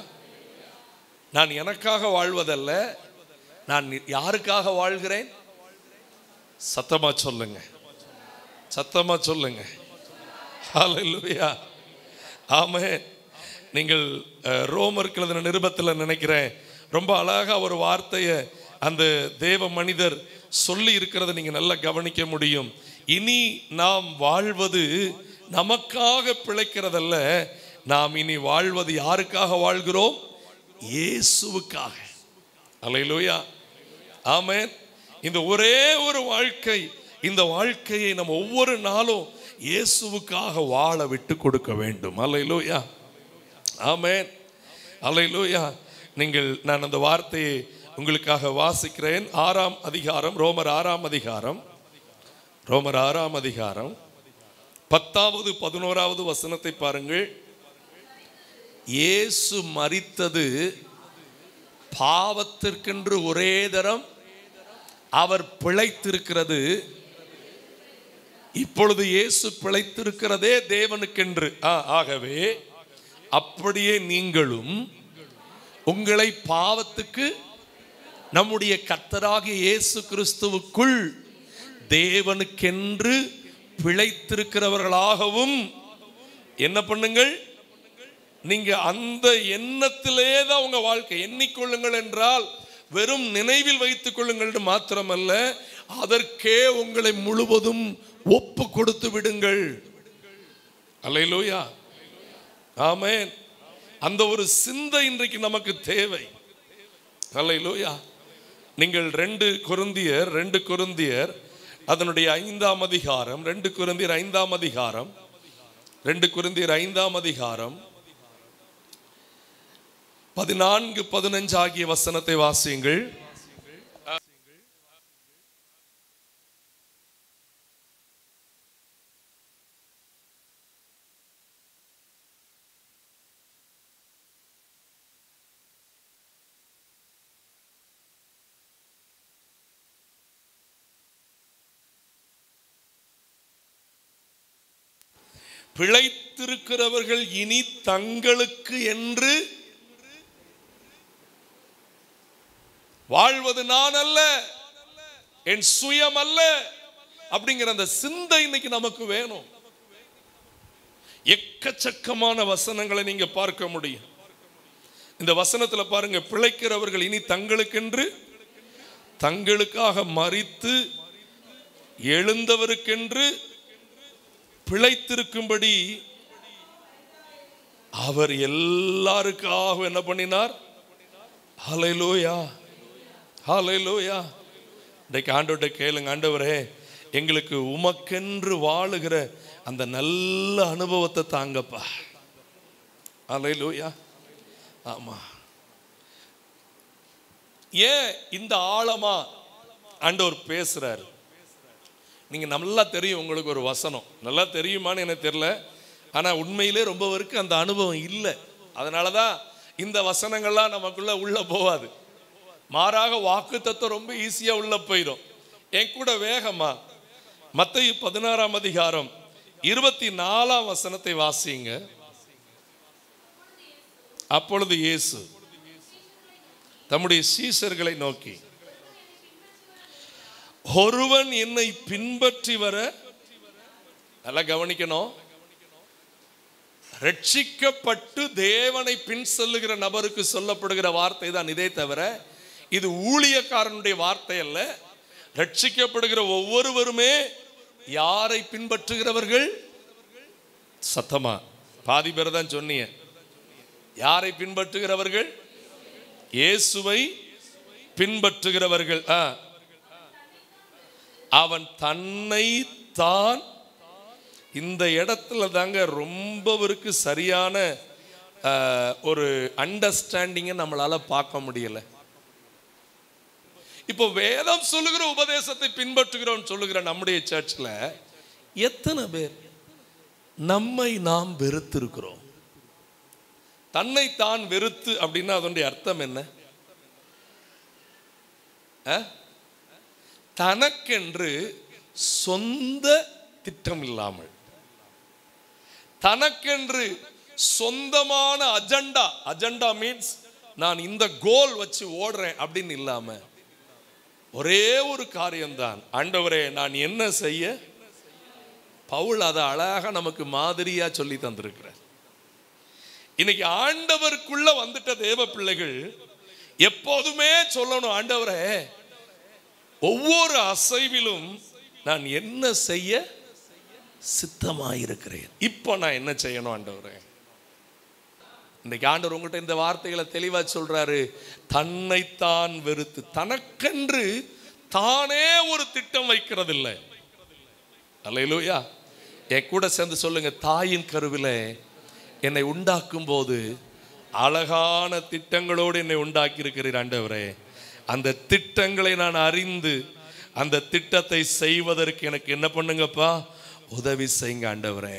நான் எனக்காக வாழ்வதல்ல, நான் யாருக்காக வாழ்கிறேன்? சத்தமா சொல்லுங்க, சத்தமா சொல்லுங்க. ஹல்லேலூயா, ஆமென். நீங்கள் ரோமருக்கு எழுதின நிருபத்தில் நினைக்கிறேன் ரொம்ப அழகா ஒரு வார்த்தையை அந்த தேவ மனிதர் சொல்லி இருக்கிறத நீங்க நல்லா கவனிக்க முடியும். இனி நாம் வாழ்வது நமக்காக பிழைக்கிறதல்ல, நாம் இனி வாழ்வது யாருக்காக வாழ்கிறோம்? இயேசுவுக்காக. அல்லேலூயா, ஆமென். இந்த ஒரே ஒரு வாழ்க்கை, இந்த வாழ்க்கையை நம்ம ஒவ்வொரு நாளும் இயேசுவுக்காக வாழ விட்டு கொடுக்க வேண்டும். அல்லேலூயா, ஆமென், அல்லேலூயா. நான் அந்த வார்த்தையை உங்களுக்காக வாசிக்கிறேன். 6ஆம் அதிகாரம், ரோமர் 6ஆம் அதிகாரம், ரோமர் 6ஆம் அதிகாரம் 10வது 11வது வசனத்தை பாருங்கள். இயேசு மரித்தது பாவத்திற்கென்று ஒரே தரம், அவர் பிழைத்திருக்கிறது. இப்பொழுது இயேசு பிழைத்திருக்கிறதே தேவனுக்கென்று. ஆகவே அப்படியே நீங்களும் உங்களை பாவத்துக்கு நம்முடைய கர்த்தராகிய இயேசு கிறிஸ்துவுக்குள் தேவனுக்கென்று பிழைத்திருக்கிறவர்களாகவும் என்ன பண்ணுங்கள்? நீங்க அந்த எண்ணத்திலே தான் உங்க வாழ்க்கை. எண்ணிக்கொள்ளுங்கள் என்றால் வெறும் நினைவில் வைத்துக் கொள்ளுங்கள் மாத்திரமல்ல, அதற்கே உங்களை முழுவதும் ஒப்பு கொடுத்து விடுங்கள். அல்லேலூயா, ஆமென். அந்த ஒரு சிந்தை இன்றைக்கு நமக்கு தேவை. அல்லேலூயா. நீங்கள் 2 கொரிந்தியர் அதனுடைய 5ஆம் அதிகாரம், 2 கொரிந்தியர் 5ஆம் அதிகாரம், 2 கொரிந்தியர் 5ஆம் அதிகாரம் 14, 15 ஆகிய வசனத்தை வாசியுங்கள். பிழைத்திருக்கிறவர்கள் இனி தங்களுக்கு என்று வாழ்வது நான் அல்ல, என் சுயம் அல்ல அப்படிங்கிற அந்த சிந்தை இன்னைக்கு நமக்கு வேணும். எக்கச்சக்கமான வசனங்களை நீங்க பார்க்க முடியும். இந்த வசனத்துல பாருங்க, பிழைக்கிறவர்கள் இனி தங்களுக்கென்று, தங்களுக்காக மரித்து எழுந்தவருக்கென்று பிழைத்திருக்கும்படி அவர் எல்லாருக்காக என்ன பண்ணினார்? ஹல்லேலூயா, ஹல்லேலூயா. இன்றைக்கு ஆண்டவர்கிட்ட கேளுங்க, ஆண்டவரே எங்களுக்கு உமக்கென்று வாழுகிற அந்த நல்ல அனுபவத்தை தாங்கப்பா. அல்லேலூயா. ஆமா. ஏன் இந்த ஆழமா ஆண்டவர் பேசுறாரு? நீங்க நல்லா தெரியும், உங்களுக்கு ஒரு வசனம் நல்லா தெரியுமான்னு எனக்கு தெரியல, ஆனா உண்மையிலே ரொம்ப பேருக்கு அந்த அனுபவம் இல்லை. அதனாலதான் இந்த வசனங்கள்லாம் நமக்குள்ள உள்ள போகாது. மாறாக வாக்குத்தத்தம் ரொம்ப ஈஸியா உள்ள போயிடும். என் கூட வேகமா மத்தேயு 16ஆம் அதிகாரம் 24ஆம் வசனத்தை வாசிங்க. அப்பொழுது இயேசு தம்முடைய சீஷர்களை நோக்கி, ஒருவன் என்னை பின்பற்றி வர, நல்லா கவனிக்கணும், ரட்சிக்கப்பட்டு தேவனை பின் செல்லுகிற நபருக்கு சொல்லப்படுகிற வார்த்தை தான் இதே தவிர இது ஊழியக்காரனுடைய வார்த்தை அல்ல. ரட்சிக்கப்படுகிற ஒவ்வொருவருமே யாரை பின்பற்றுகிறவர்கள்? சத்தமா பாதி பேர் தான் சொன்னீங்க. யாரை பின்பற்றுகிறவர்கள்? இயேசுவை பின்பற்றுகிறவர்கள். அவன் தன்னை தான், இந்த இடத்துல தாங்க ரொம்பவருக்கு சரியான ஒரு அண்டர்ஸ்டாண்டிங்கை நம்மளால பார்க்க முடியல. இப்போ வேதம் சொல்லுகிற உபதேசத்தை பின்பற்றுகிறோம் சொல்லுகிற நம்முடைய சர்ச்சில் எத்தனை பேர் நம்மை நாம் வெறுத்து இருக்கிறோம்? தன்னை தான் வெறுத்து அப்படின்னா அதனுடைய அர்த்தம் என்ன? தனக்கென்று சொந்த திட்டம் இல்லாமல், தனக்கென்று சொந்தமான அஜெண்டா, அஜெண்டா மீன்ஸ் நான் இந்த கோல் வச்சு ஓடுறேன் அப்படின்னு இல்லாம ஒரே ஒரு காரியம்தான், ஆண்டவரே நான் என்ன செய்ய. பவுல் அதை அழகாக நமக்கு மாதிரியா சொல்லி தந்திருக்கிறார். இன்னைக்கு ஆண்டவருக்குள்ள வந்துட்ட தேவ பிள்ளைகள் எப்போதுமே சொல்லணும், ஆண்டவரே ஒவ்வொரு அசைவிலும் நான் என்ன செய்ய சித்தமாயிருக்கிறேன். இப்போ நான் என்ன செய்யணும் ஆண்டவரே? இன்னைக்கு ஆண்டவர் உங்கள்கிட்ட இந்த வார்த்தைகளை தெளிவா சொல்றாரு. தன்னைத்தான் வெறுத்து, தனக்கென்று தானே ஒரு திட்டம் வைக்கிறது இல்லை. அல்லேலூயா. என் கூட சேர்ந்து சொல்லுங்க, தாயின் கருவிலே என்னை உண்டாக்கும் போது அழகான திட்டங்களோடு என்னை உண்டாக்கி இருக்கிறீர் ஆண்டவரே. அந்த திட்டங்களை நான் அறிந்து அந்த திட்டத்தை செய்வதற்கு எனக்கு என்ன பண்ணுங்கப்பா, உதவி செய்யுங்க ஆண்டவரே.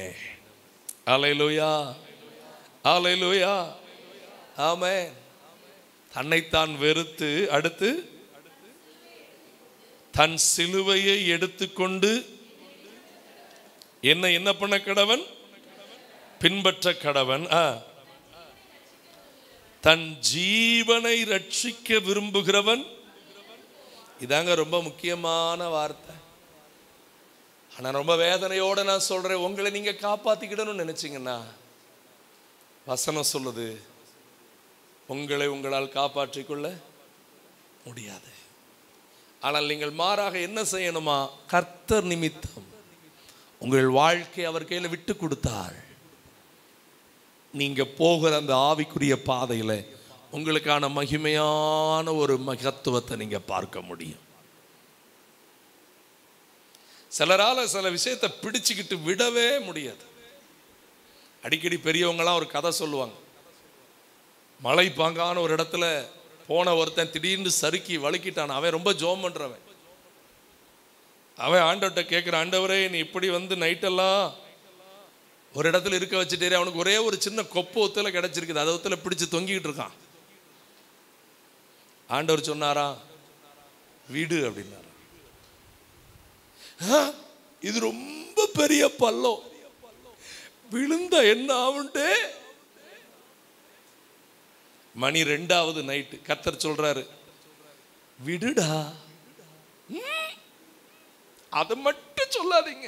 அல்லேலூயா, அல்லேலூயா, ஆமென். தன்னைத்தான் வெறுத்து, அடுத்து தன் சிலுவையை எடுத்துக்கொண்டு என்ன பண்ண கடவன்? பின்பற்ற கடவன். தன் ஜீவனை ரட்சிக்க விரும்புகிறவன். இதாங்க ரொம்ப முக்கியமான வார்த்தை. ஆனா ரொம்ப வேதனையோட நான் சொல்றேன், உங்களை நீங்க காப்பாத்திக்கிடணும்னு நினைச்சீங்கன்னா வசனம் சொல்லுது, உங்களை உங்களால் காப்பாற்றிக்கொள்ள முடியாது. ஆனால் நீங்கள் மாறாக என்ன செய்யணுமா? கர்த்தர் நிமித்தம் உங்கள் வாழ்க்கை அவர் கையில விட்டு கொடுத்தால் நீங்க போகிற அந்த ஆவிக்குரிய பாதையில உங்களுக்கான மகிமையான ஒரு மகத்துவத்தை நீங்க பார்க்க முடியும். சிலரால சில விஷயத்தை பிடிச்சுக்கிட்டு விடவே முடியாது. அடிக்கடி பெரியவங்களாம் ஒரு கதை சொல்லுவாங்க. மலை பாங்கான ஒரு இடத்துல போன ஒருத்தன் திடீர்னு சறுக்கி வழுக்கிட்டான். அவன் ரொம்ப ஜோம் பண்றவன். அவன் ஆண்டவர்கிட்ட கேட்கிற, ஆண்டவரே நீ இப்படி வந்து நைட்டெல்லாம் ஒரு இடத்துல இருக்க வச்சுட்டே, அவனுக்கு ஒரே ஒரு சின்ன கொப்பு ஒத்துல கிடைச்சிருக்குது, அதை ஒத்துல பிடிச்சு தொங்கிக்கிட்டு இருக்கான். ஆண்டவர் சொன்னாரா, வீடு அப்படின்னாரா. இது ரொம்ப பெரிய பள்ளம், விழுந்த என்ன ஆகுண்டே. மணி 2வது நைட்டு. கர்த்தர் சொல்றாரு, விடுடா, அதை மட்டும் சொல்லாதீங்க,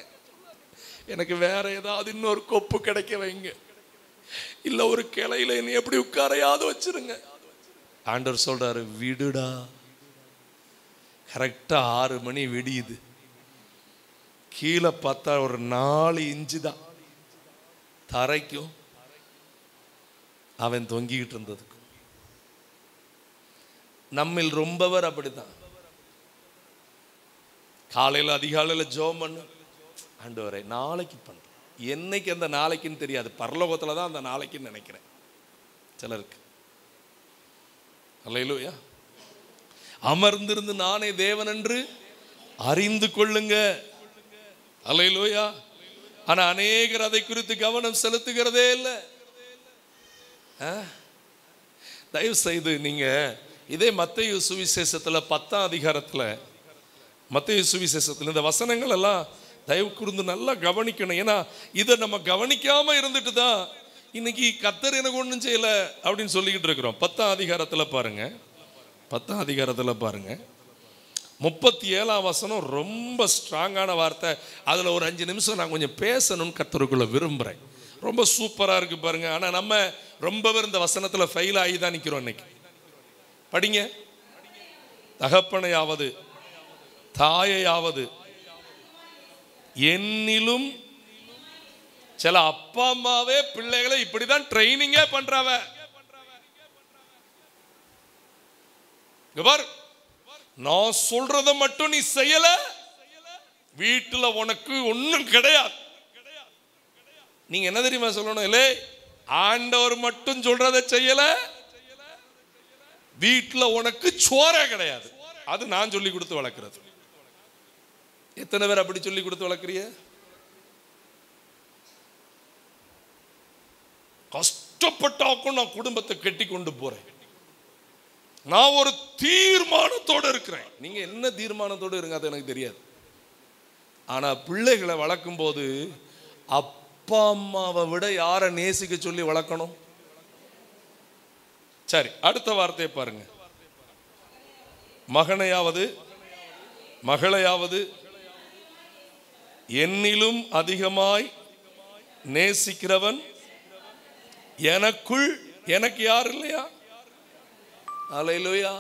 எனக்கு வேற ஏதாவது இன்னொரு கொப்பு கிடைக்க வைங்க, இல்ல ஒரு கிளையில நீ எப்படி உட்காரையாவது வச்சிருங்க. ஆண்டவர் சொல்றாரு, விடுடா. கரெக்டா 6 மணி விடியுது. கீழே பார்த்தா ஒரு 4 இன்ச்சு தான் தரைக்கும் அவன் தொங்கிக்கிட்டு இருந்ததுக்கும். நம்மில் ரொம்பவர் அப்படித்தான். காலையில் அதிகாலையில் ஜெபம் பண்ணு, ஆண்டவரே நாளைக்கு பண்ணு. என்னைக்கு அந்த நாளைக்குன்னு தெரியாது, பரலோகத்தில் தான் அந்த நாளைக்குன்னு நினைக்கிறேன் சிலருக்கு. அல்லேலூயா. அமர்ந்திருந்து நானே தேவன் என்று அறிந்து கொள்ளுங்க. அல்லேலூயா. ஆனா அநேகர் அதை குறித்து கவனம் செலுத்துகிறதே இல்லை. தயவு செய்து நீங்க இதே மத்தேயு சுவிசேஷத்துல 10ஆம் அதிகாரத்துல, மத்தேயு சுவிசேஷத்துல இந்த வசனங்கள் எல்லாம் தயவு கூர்ந்து நல்லா கவனிக்கணும். ஏன்னா இதை நம்ம கவனிக்காம இருந்துட்டு தான் இன்னைக்கு கர்த்தர் எனக்கு ஒன்றும் செய்யல அப்படின்னு சொல்லிக்கிட்டு இருக்கிறோம். 10ஆம் அதிகாரத்துல பாருங்க, 10ஆம் அதிகாரத்துல பாருங்க, 37ஆம் வசனம் ரொம்ப ஸ்ட்ராங்கான வார்த்தை. அதுல ஒரு 5 நிமிஷம் நான் கொஞ்சம் பேசணும்னு கர்த்தருக்குள்ள விரும்புறேன். ரொம்ப சூப்பரா இருக்கு பாருங்க. ஆனா நம்ம ரொம்ப பேர் இந்த வசனத்துல ஃபெயில் ஆகி தான் நிக்கிறோம் இன்னைக்கு. படிங்க. தகப்பனையாவது தாயையாவது என்னிலும், சில அப்பா அம்மாவே பிள்ளைகளை இப்படிதான் ட்ரைனிங்கே பண்றாவ. நான் சொல்றத மட்டும் நீ செய்யல, வீட்டுல உனக்கு ஒண்ணும் கிடையாது. நீங்க என்ன தெரியுமா சொல்லணும்? இல்லை, ஆண்டவர் மட்டும் சொல்றத செய்யல, வீட்டுல உனக்கு சோறே கிடையாது. அது நான் சொல்லி கொடுத்து வளர்க்கிறது. எத்தனை பேர் அப்படி சொல்லி கொடுத்து வளர்க்குறிய? கஷ்டப்பட்டாக்கும் நான் குடும்பத்தை கட்டி கொண்டு போறேன். நான் ஒரு தீர்மானத்தோடு இருக்கிறேன். நீங்க என்ன தீர்மானத்தோடு இருங்க அது எனக்கு தெரியாது. ஆனா பிள்ளைகளை வளர்க்கும் போது அப்பா அம்மாவை விட யாரை நேசிக்க சொல்லி வளர்க்கணும்? சரி, அடுத்த வார்த்தையை பாருங்க. மகனையாவது மகளையாவது என்னிலும் அதிகமாய் நேசிக்கிறவன் எனக்குள், எனக்கு யார் இல்லையா? அல்லேலூயா.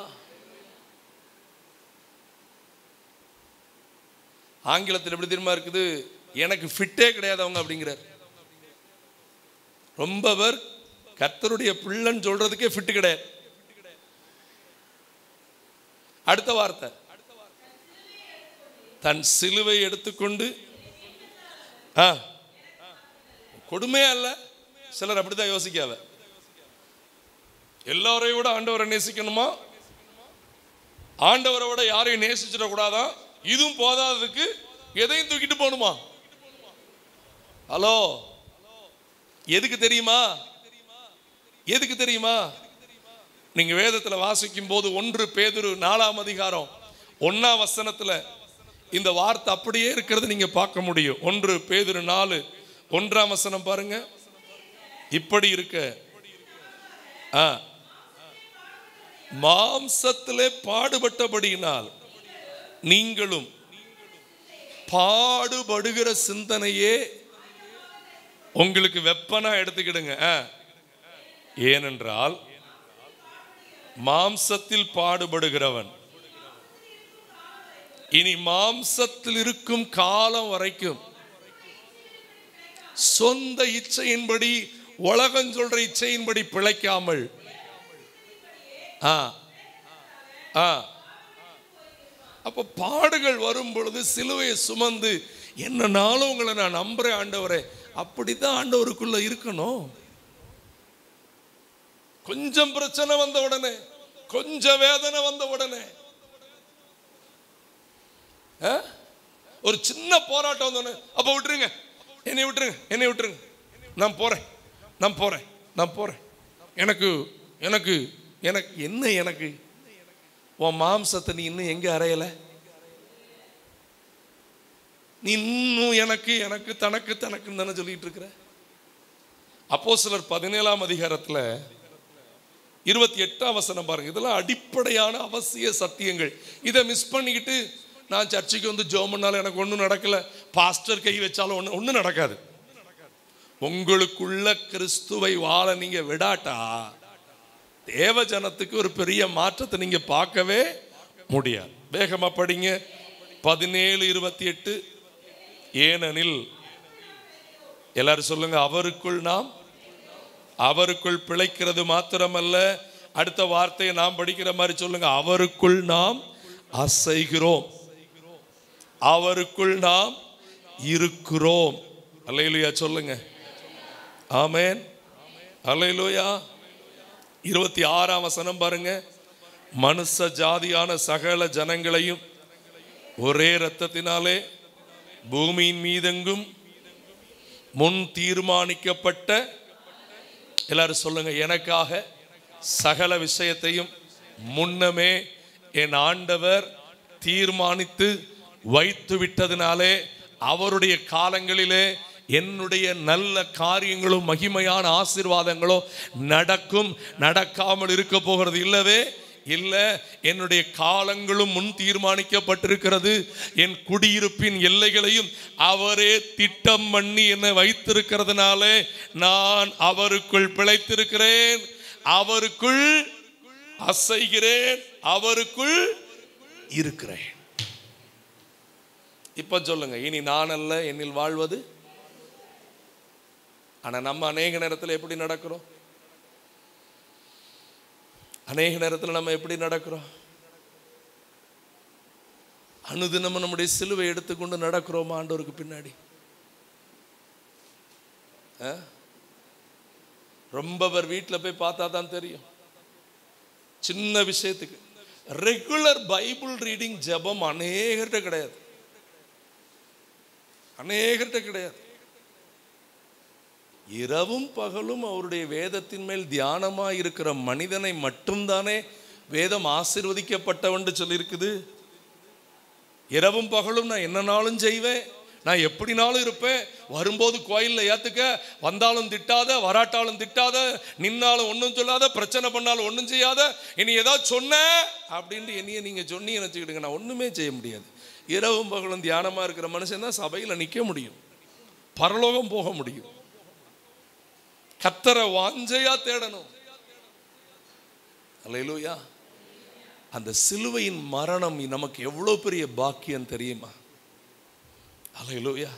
ஆங்கிலத்தில் எப்படி தெரியுமா இருக்குது? எனக்கு ஃபிட்டே கிடையாது அவங்க அப்படிங்கிறார். ரொம்ப பேர் கர்த்தருடைய பிள்ளைன்னு சொல்றதுக்கே ஃபிட் கிடையாது. அடுத்த வார்த்தை, தன் சிலுவை எடுத்துக்கொண்டு, கொடுமையா இல்ல? சிலர் அப்படிதான் யோசிக்காவ. எல்லாரையும் விட ஆண்டவரை நேசிக்கணுமா, ஆண்டவரை விட யாரையும் நேசிச்சிட கூடாதான், இதுவும் போதாததுக்கு எதையும் தூக்கிட்டு போகணுமா? ஹலோ, எதுக்கு தெரியுமா? எதுக்கு தெரியுமா? நீங்க வேதத்துல வாசிக்கும் போது 1 பேதுரு 4ஆம் அதிகாரம் 1ஆம் வசனத்துல இந்த வார்த்தை அப்படியே இருக்கிறது நீங்க பார்க்க முடியும். 1 பேதுரு 4 1ஆம் வசனம் பாருங்க. இப்படி இருக்க மாம்சத்திலே பாடுபட்டபடியினால் நீங்களும் பாடுபடுகிற சிந்தனையே உங்களுக்கு வெப்பனா எடுத்துக்கிடுங்க. ஏனென்றால் மாம்சத்தில் பாடுபடுகிறவன் இனி மாம்சத்தில் இருக்கும் காலம் வரைக்கும் சொந்த இச்சையின்படி, உலகம் சொல்ற இச்சையின்படி பிழைக்காமல், அப்ப பாடுகள் வரும் பொழுது சிலுவையை சுமந்து, என்னன்னாலும் உங்களை நான் நம்புறேன் ஆண்டவரே, அப்படித்தான் ஆண்டவருக்குள்ள இருக்கணும். கொஞ்சம் பிரச்சனை வந்த உடனே, கொஞ்சம் வேதனை வந்த உடனே, ஒரு சின்ன போராட்டம் வந்தோடனே, அப்ப விட்டுருங்க, என்னை விட்டுருங்க, என்னை விட்டுருங்க, நான் போறேன், நான் போறேன், நான் போறேன், எனக்கு எனக்கு எனக்கு என்ன, எனக்கு உன் மாம்சத்தை நீ இன்னும் எங்க அறையல, நீ இன்னும் எனக்கு எனக்கு தனக்கு தனக்குன்னு தானே சொல்லிட்டு இருக்கிற. அப்போஸ்தலர் 17ஆம் அதிகாரத்துல 28ஆம் வசனம் பாருங்க. இதெல்லாம் அடிப்படையான அவசிய சத்தியங்கள். இதை மிஸ் பண்ணிக்கிட்டு நான் சர்ச்சைக்கு வந்து ஜெபம் பண்ணாலும் எனக்கு ஒன்றும் நடக்கல, பாஸ்டர் கை வச்சாலும் ஒன்றும் நடக்காது. உங்களுக்குள்ள கிறிஸ்துவை வாழ நீங்க விடாட்டா தேவ ஜனத்துக்கு ஒரு பெரிய மாற்றத்தை நீங்க பார்க்கவே முடியாது. வேகமா படிங்க. 17:28. ஏனெனில், எல்லாரும் சொல்லுங்க, அவருக்குள் நாம், அவருக்குள் பிழைக்கிறது மாத்திரமல்ல, அடுத்த வார்த்தையை நாம் படிக்கிற மாதிரி சொல்லுங்க, அவருக்குள் நாம் அசைகிறோம். அவருக்குள் நாம் இருக்கிறோம். அல்லேலூயா சொல்லுங்க. ஆமென். அல்லேலூயா. 26ஆம் வசனம் பாருங்க. மனுஷ ஜாதியான சகல ஜனங்களையும் ஒரே இரத்தத்தினாலே பூமியின் மீதெங்கும் முன் தீர்மானிக்கப்பட்ட, எல்லாரும் சொல்லுங்க, எனக்காக சகல விஷயத்தையும் முன்னமே என் ஆண்டவர் தீர்மானித்து வைத்து விட்டதினாலே அவருடைய காலங்களிலே என்னுடைய நல்ல காரியங்களும் மகிமையான ஆசீர்வாதங்களும் நடக்கும், நடக்காமல் இருக்க போகிறது இல்லவே இல்லை. என்னுடைய காலங்களும் முன் தீர்மானிக்கப்பட்டிருக்கிறது. என் குடியிருப்பின் எல்லைகளையும் அவரே திட்டம் பண்ணி என்னை வைத்திருக்கிறதுனாலே நான் அவருக்குள் பிழைத்திருக்கிறேன், அவருக்குள் அசைகிறேன், அவருக்குள் இருக்கிறேன். இப்ப சொல்லுங்க, இனி நான் அல்ல என்னில் வாழ்வது. ஆனா நம்ம அநேக நேரத்தில் எப்படி நடக்கிறோம்? அநேக நேரத்தில் நம்ம எப்படி நடக்கிறோம்? அனுதினமும் நம்முடைய சிலுவை எடுத்துக்கொண்டு நடக்கிறோம் ஆண்டவருக்கு பின்னாடி. ரொம்ப பேர் வீட்டில் போய் பார்த்தா தான் தெரியும். சின்ன விஷயத்துக்கு ரெகுலர் பைபிள் ரீடிங் ஜெபம் அநேகர்கிட்ட கிடையாது, அநேகர்கிட்ட கிடையாது. இரவும் பகலும் அவருடைய வேதத்தின் மேல் தியானமாக இருக்கிற மனிதனை மட்டும்தானே வேதம் ஆசீர்வதிக்கப்பட்டவன் சொல்லியிருக்குது. இரவும் பகலும் நான் என்ன நாளும் செய்வேன், நான் எப்படினாலும் இருப்பேன், வரும்போது கோயிலில் ஏற்றுக்க, வந்தாலும் திட்டாத, வராட்டாலும் திட்டாத, நின்னாலும் ஒன்றும் சொல்லாத, பிரச்சனை பண்ணாலும் ஒன்றும் செய்யாத, இனி ஏதாவது சொன்ன அப்படின்ட்டு என்னைய நீங்கள் சொன்னீங்கன்னு வச்சுக்கிடுங்க, நான் ஒன்றுமே செய்ய முடியாது. இரவும் பகலும் தியானமாக இருக்கிற மனுஷன் தான் சபையில் நிற்க முடியும், பரலோகம் போக முடியும். கர்த்தரை வாஞ்சையா தேடணும். அல்லேலூயா. அந்த சிலுவையின் மரணம் நமக்கு எவ்வளவு பெரிய பாக்கியம் தெரியுமா? அல்லேலூயா.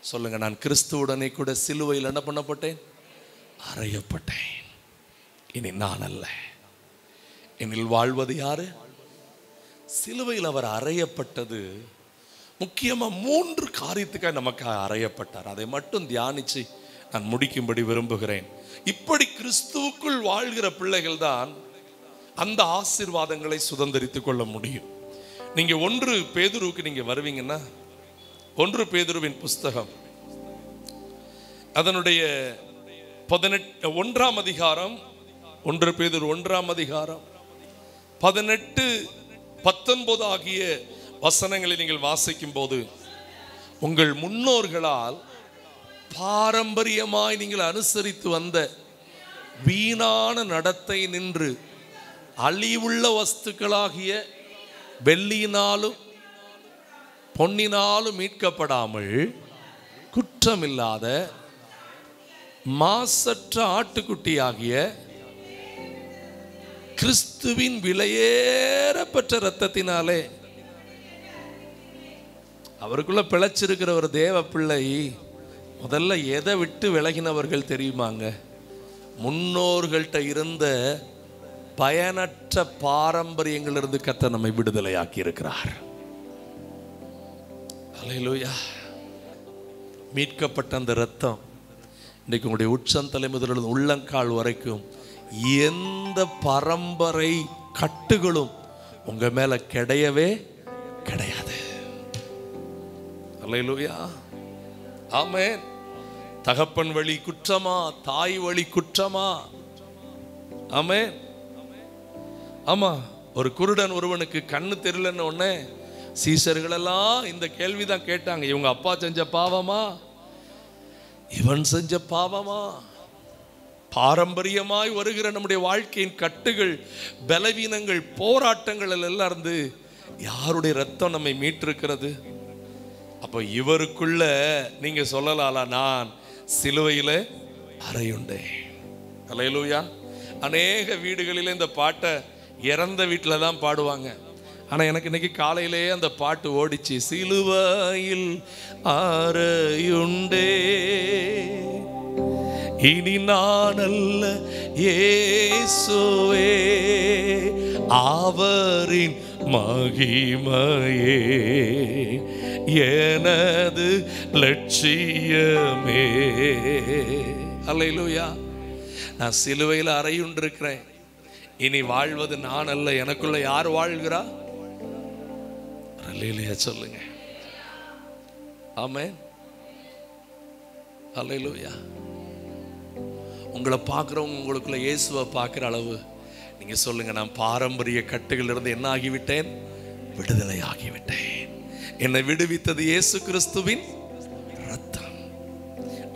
சொல்லுங்க, நான் கிறிஸ்துவுடனே கூட சிலுவையில் என்ன பண்ணப்பட்டேன்? அறையப்பட்டேன். இனி நான் அல்ல, என்னில் வாழ்வது யாரு? சிலுவையில் அவர் அறையப்பட்டது முக்கியமா 3 காரியத்துக்காக நமக்கு அறையப்பட்டார். அதை மட்டும் தியானிச்சு நான் முடிக்கும்படி விரும்புகிறேன். இப்படி கிறிஸ்துவுக்குள் வாழ்கிற பிள்ளைகள் தான் அந்த ஆசீர்வாதங்களை சுதந்திரித்துக் கொள்ள முடியும். நீங்க 1 பேதுருவுக்கு நீங்க வருவீங்கன்னா, 1 பேதுருவின் புஸ்தகம் அதனுடைய 1ஆம் அதிகாரம், 1 பேதுரு 1ஆம் அதிகாரம் 18, 19 ஆகிய வசனங்களை நீங்கள் வாசிக்கும் போது, உங்கள் முன்னோர்களால் பாரம்பரியமாய் நீங்கள் அனுசரித்து வந்த வீணான நடத்தை நின்று அழிவுள்ள வஸ்துக்களாகிய வெள்ளியினாலும் பொன்னினாலும் மீட்கப்படாமல் குற்றமில்லாத மாசற்ற ஆட்டுக்குட்டியாகிய கிறிஸ்துவின் விலையேறப்பெற்ற இரத்தத்தினாலே, அவருக்குள்ள பிழைச்சிருக்கிற ஒரு தேவ பிள்ளை முதல்ல எதை விட்டு விலகினவர்கள் தெரியுமாங்க? முன்னோர்கள்ட்ட இருந்த பயனற்ற பாரம்பரியங்களிலிருந்து கர்த்தர் நம்மை விடுதலையாக்கி இருக்கிறார். அல்லேலூயா. மீட்கப்பட்ட அந்த இரத்தம் இன்றைக்கு உங்களுடைய உச்சந்தலை முதல் உள்ளங்கால் வரைக்கும் எந்த பரம்பரை கட்டுகளும் உங்க மேல கிடையவே கிடையாது. அல்லேலூயா. ஆமென். தகப்பன் வழி குற்றமா, தாய் வழி குற்றமா? ஆமென். ஆமா, ஒரு குருடன் ஒருவனுக்கு கண்ணு தெரியலன்னு உடனே சீசர்கள் எல்லாம் இந்த கேள்விதான் கேட்டாங்க, இவங்க அப்பா செஞ்ச பாவமா, இவன் செஞ்ச பாவமா? பாரம்பரியமாய் வருகிற நம்முடைய வாழ்க்கையின் கட்டுகள், பலவீனங்கள், போராட்டங்கள் எல்லாம் இருந்து யாருடைய ரத்தம் நம்மை மீட்டிருக்கிறது? அப்போ இவருக்குள்ள நீங்க சொல்லலால, நான் சிலுவையில அறையுண்டேன். அல்லேலூயா. அநேக வீடுகளில் இந்த பாட்டை இறந்த வீட்டில் தான் பாடுவாங்க. ஆனால் எனக்கு இன்னைக்கு காலையிலே அந்த பாட்டு ஓடிச்சு. சிலுவையில் அறையுண்டே, இனி நான் அல்ல இயேசுவே அவரின் மகிமையே எனது லட்சியமே. அல்லேலூயா. நான் சிலுவையில் அறையுண்டிருக்கிறேன். இனி வாழ்வது நான் அல்ல, எனக்குள்ள யார் வாழ்கிறா? அல்லேலூயா சொல்லுங்க. ஆமென். அல்லேலூயா. உங்களை பார்க்குறவங்க உங்களுக்குள்ள இயேசுவை பார்க்குற அளவு நீங்க சொல்லுங்க, நான் பாரம்பரிய கட்டுகளிலிருந்து என்ன ஆகிவிட்டேன்? விடுதலை ஆகிவிட்டேன். என்னை விடுவித்தது இயேசு கிறிஸ்துவின் ரத்தம்.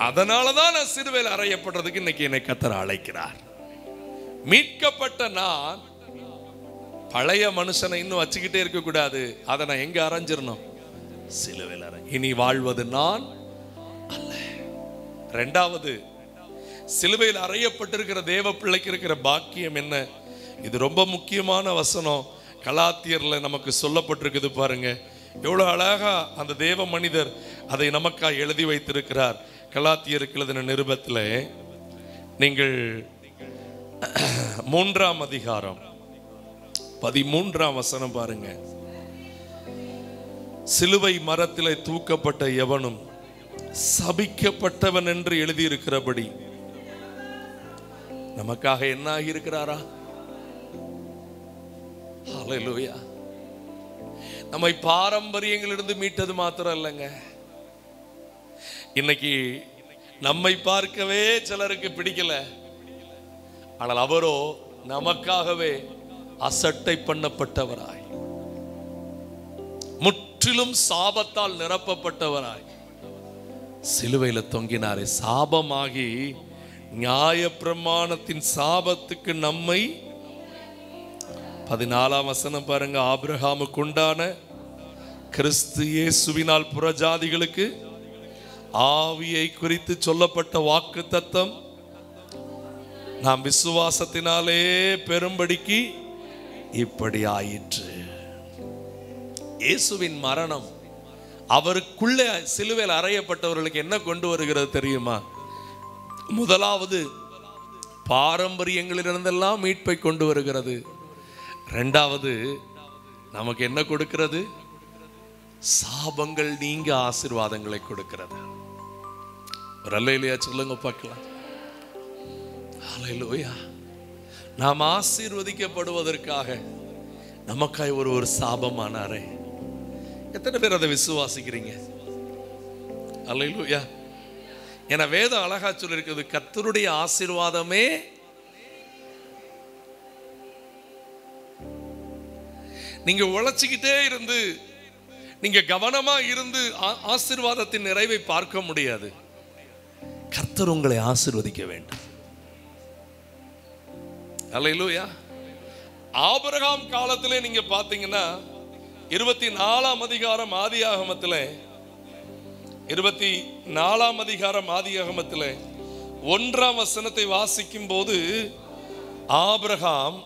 அதனாலதான் நான் சிலுவையில் அறையப்படுறதுக்கு இன்னைக்கு என்னை கர்த்தர் அழைக்கிறார். மீட்கப்பட்ட நான் பழைய மனுஷனை இன்னும் வச்சுக்கிட்டே இருக்க கூடாது. அதை நான் எங்க அரைஞ்சிடணும்? சிலுவையில் அறை. இனி வாழ்வது நான் அல்ல. இரண்டாவது, சிலுவையில் அறையப்பட்டிருக்கிற தேவ பிள்ளைக்கு இருக்கிற பாக்கியம் என்ன? இது ரொம்ப முக்கியமான வசனம். கலாத்தியர்ல நமக்கு சொல்லப்பட்டிருக்குது பாருங்க. எவ்வளவு அழகா அந்த தேவ மனிதர் அதை நமக்காக எழுதி வைத்திருக்கிறார். கலாத்தியருக்கு எழுதின நிருபத்தில் நீங்கள் 3ஆம் அதிகாரம் 13ஆம் வசனம் பாருங்க. சிலுவை மரத்திலே தூக்கப்பட்ட எவனும் சபிக்கப்பட்டவன் என்று எழுதியிருக்கிறபடி நமக்காக என்ன ஆகியிருக்கிறாரா? ஹல்லேலூயா. நம்மை பாரம்பரியங்களிலிருந்து மீட்டது மாத்திரம் இல்லைங்க. இன்னைக்கு நம்மை பார்க்கவே சிலருக்கு பிடிக்கல, ஆனால் அவரோ நமக்காகவே அசட்டை பண்ணப்பட்டவராய், முற்றிலும் சாபத்தால் நிரப்பப்பட்டவராய் சிலுவையில தொங்கினாரே. சாபமாகி நியாயப்பிரமாணத்தின் சாபத்துக்கு நம்மை 14ஆம் வசனம் பாருங்க. ஆபிரகாமுக்கு உண்டான கிறிஸ்து இயேசுவினால் புறஜாதிகளுக்கு ஆவியை குறித்து சொல்லப்பட்ட வாக்கு தத்தம் நாம் விசுவாசத்தினாலே பெரும்படிக்கு இப்படி ஆயிற்று. இயேசுவின் மரணம் அவருக்குள்ளே சிலுவையில் அறையப்பட்டவர்களுக்கு என்ன கொண்டு வருகிறது தெரியுமா? முதலாவது, பாரம்பரியங்களிலிருந்தெல்லாம் மீட்பை கொண்டு வருகிறது. இரண்டாவது, நமக்கு என்ன கொடுக்கிறது? சாபங்கள் நீங்க ஆசீர்வாதங்களை கொடுக்கிறது. ஒரு அல்லேலூயா சொல்லுங்க பார்க்கலாம். அல்லேலூயா. நாம் ஆசீர்வதிக்கப்படுவதற்காக நமக்காய் ஒரு சாபமானாரே. எத்தனை பேர் அதை விசுவாசிக்கிறீங்க? அல்லேலூயா. என வேதம் அழகா சொல்லிருக்கிறது, கர்த்தருடைய ஆசீர்வாதமே நீங்க உழைச்சிக்கிட்டே இருந்து நீங்க கவனமா இருந்து ஆசீர்வாதத்தின் நிறைவை பார்க்க முடியாது. கர்த்தர் உங்களை ஆசீர்வதிக்க வேண்டும். அல்லேலூயா. ஆபிரகாம் காலத்திலே நீங்க பாத்தீங்கன்னா 24ஆம் அதிகாரம் ஆதியாகமத்திலே 24ஆம் அதிகாரம் ஆதியாகமத்திலே 1ஆம் வசனத்தை வாசிக்கும் போது ஆபிரகாம்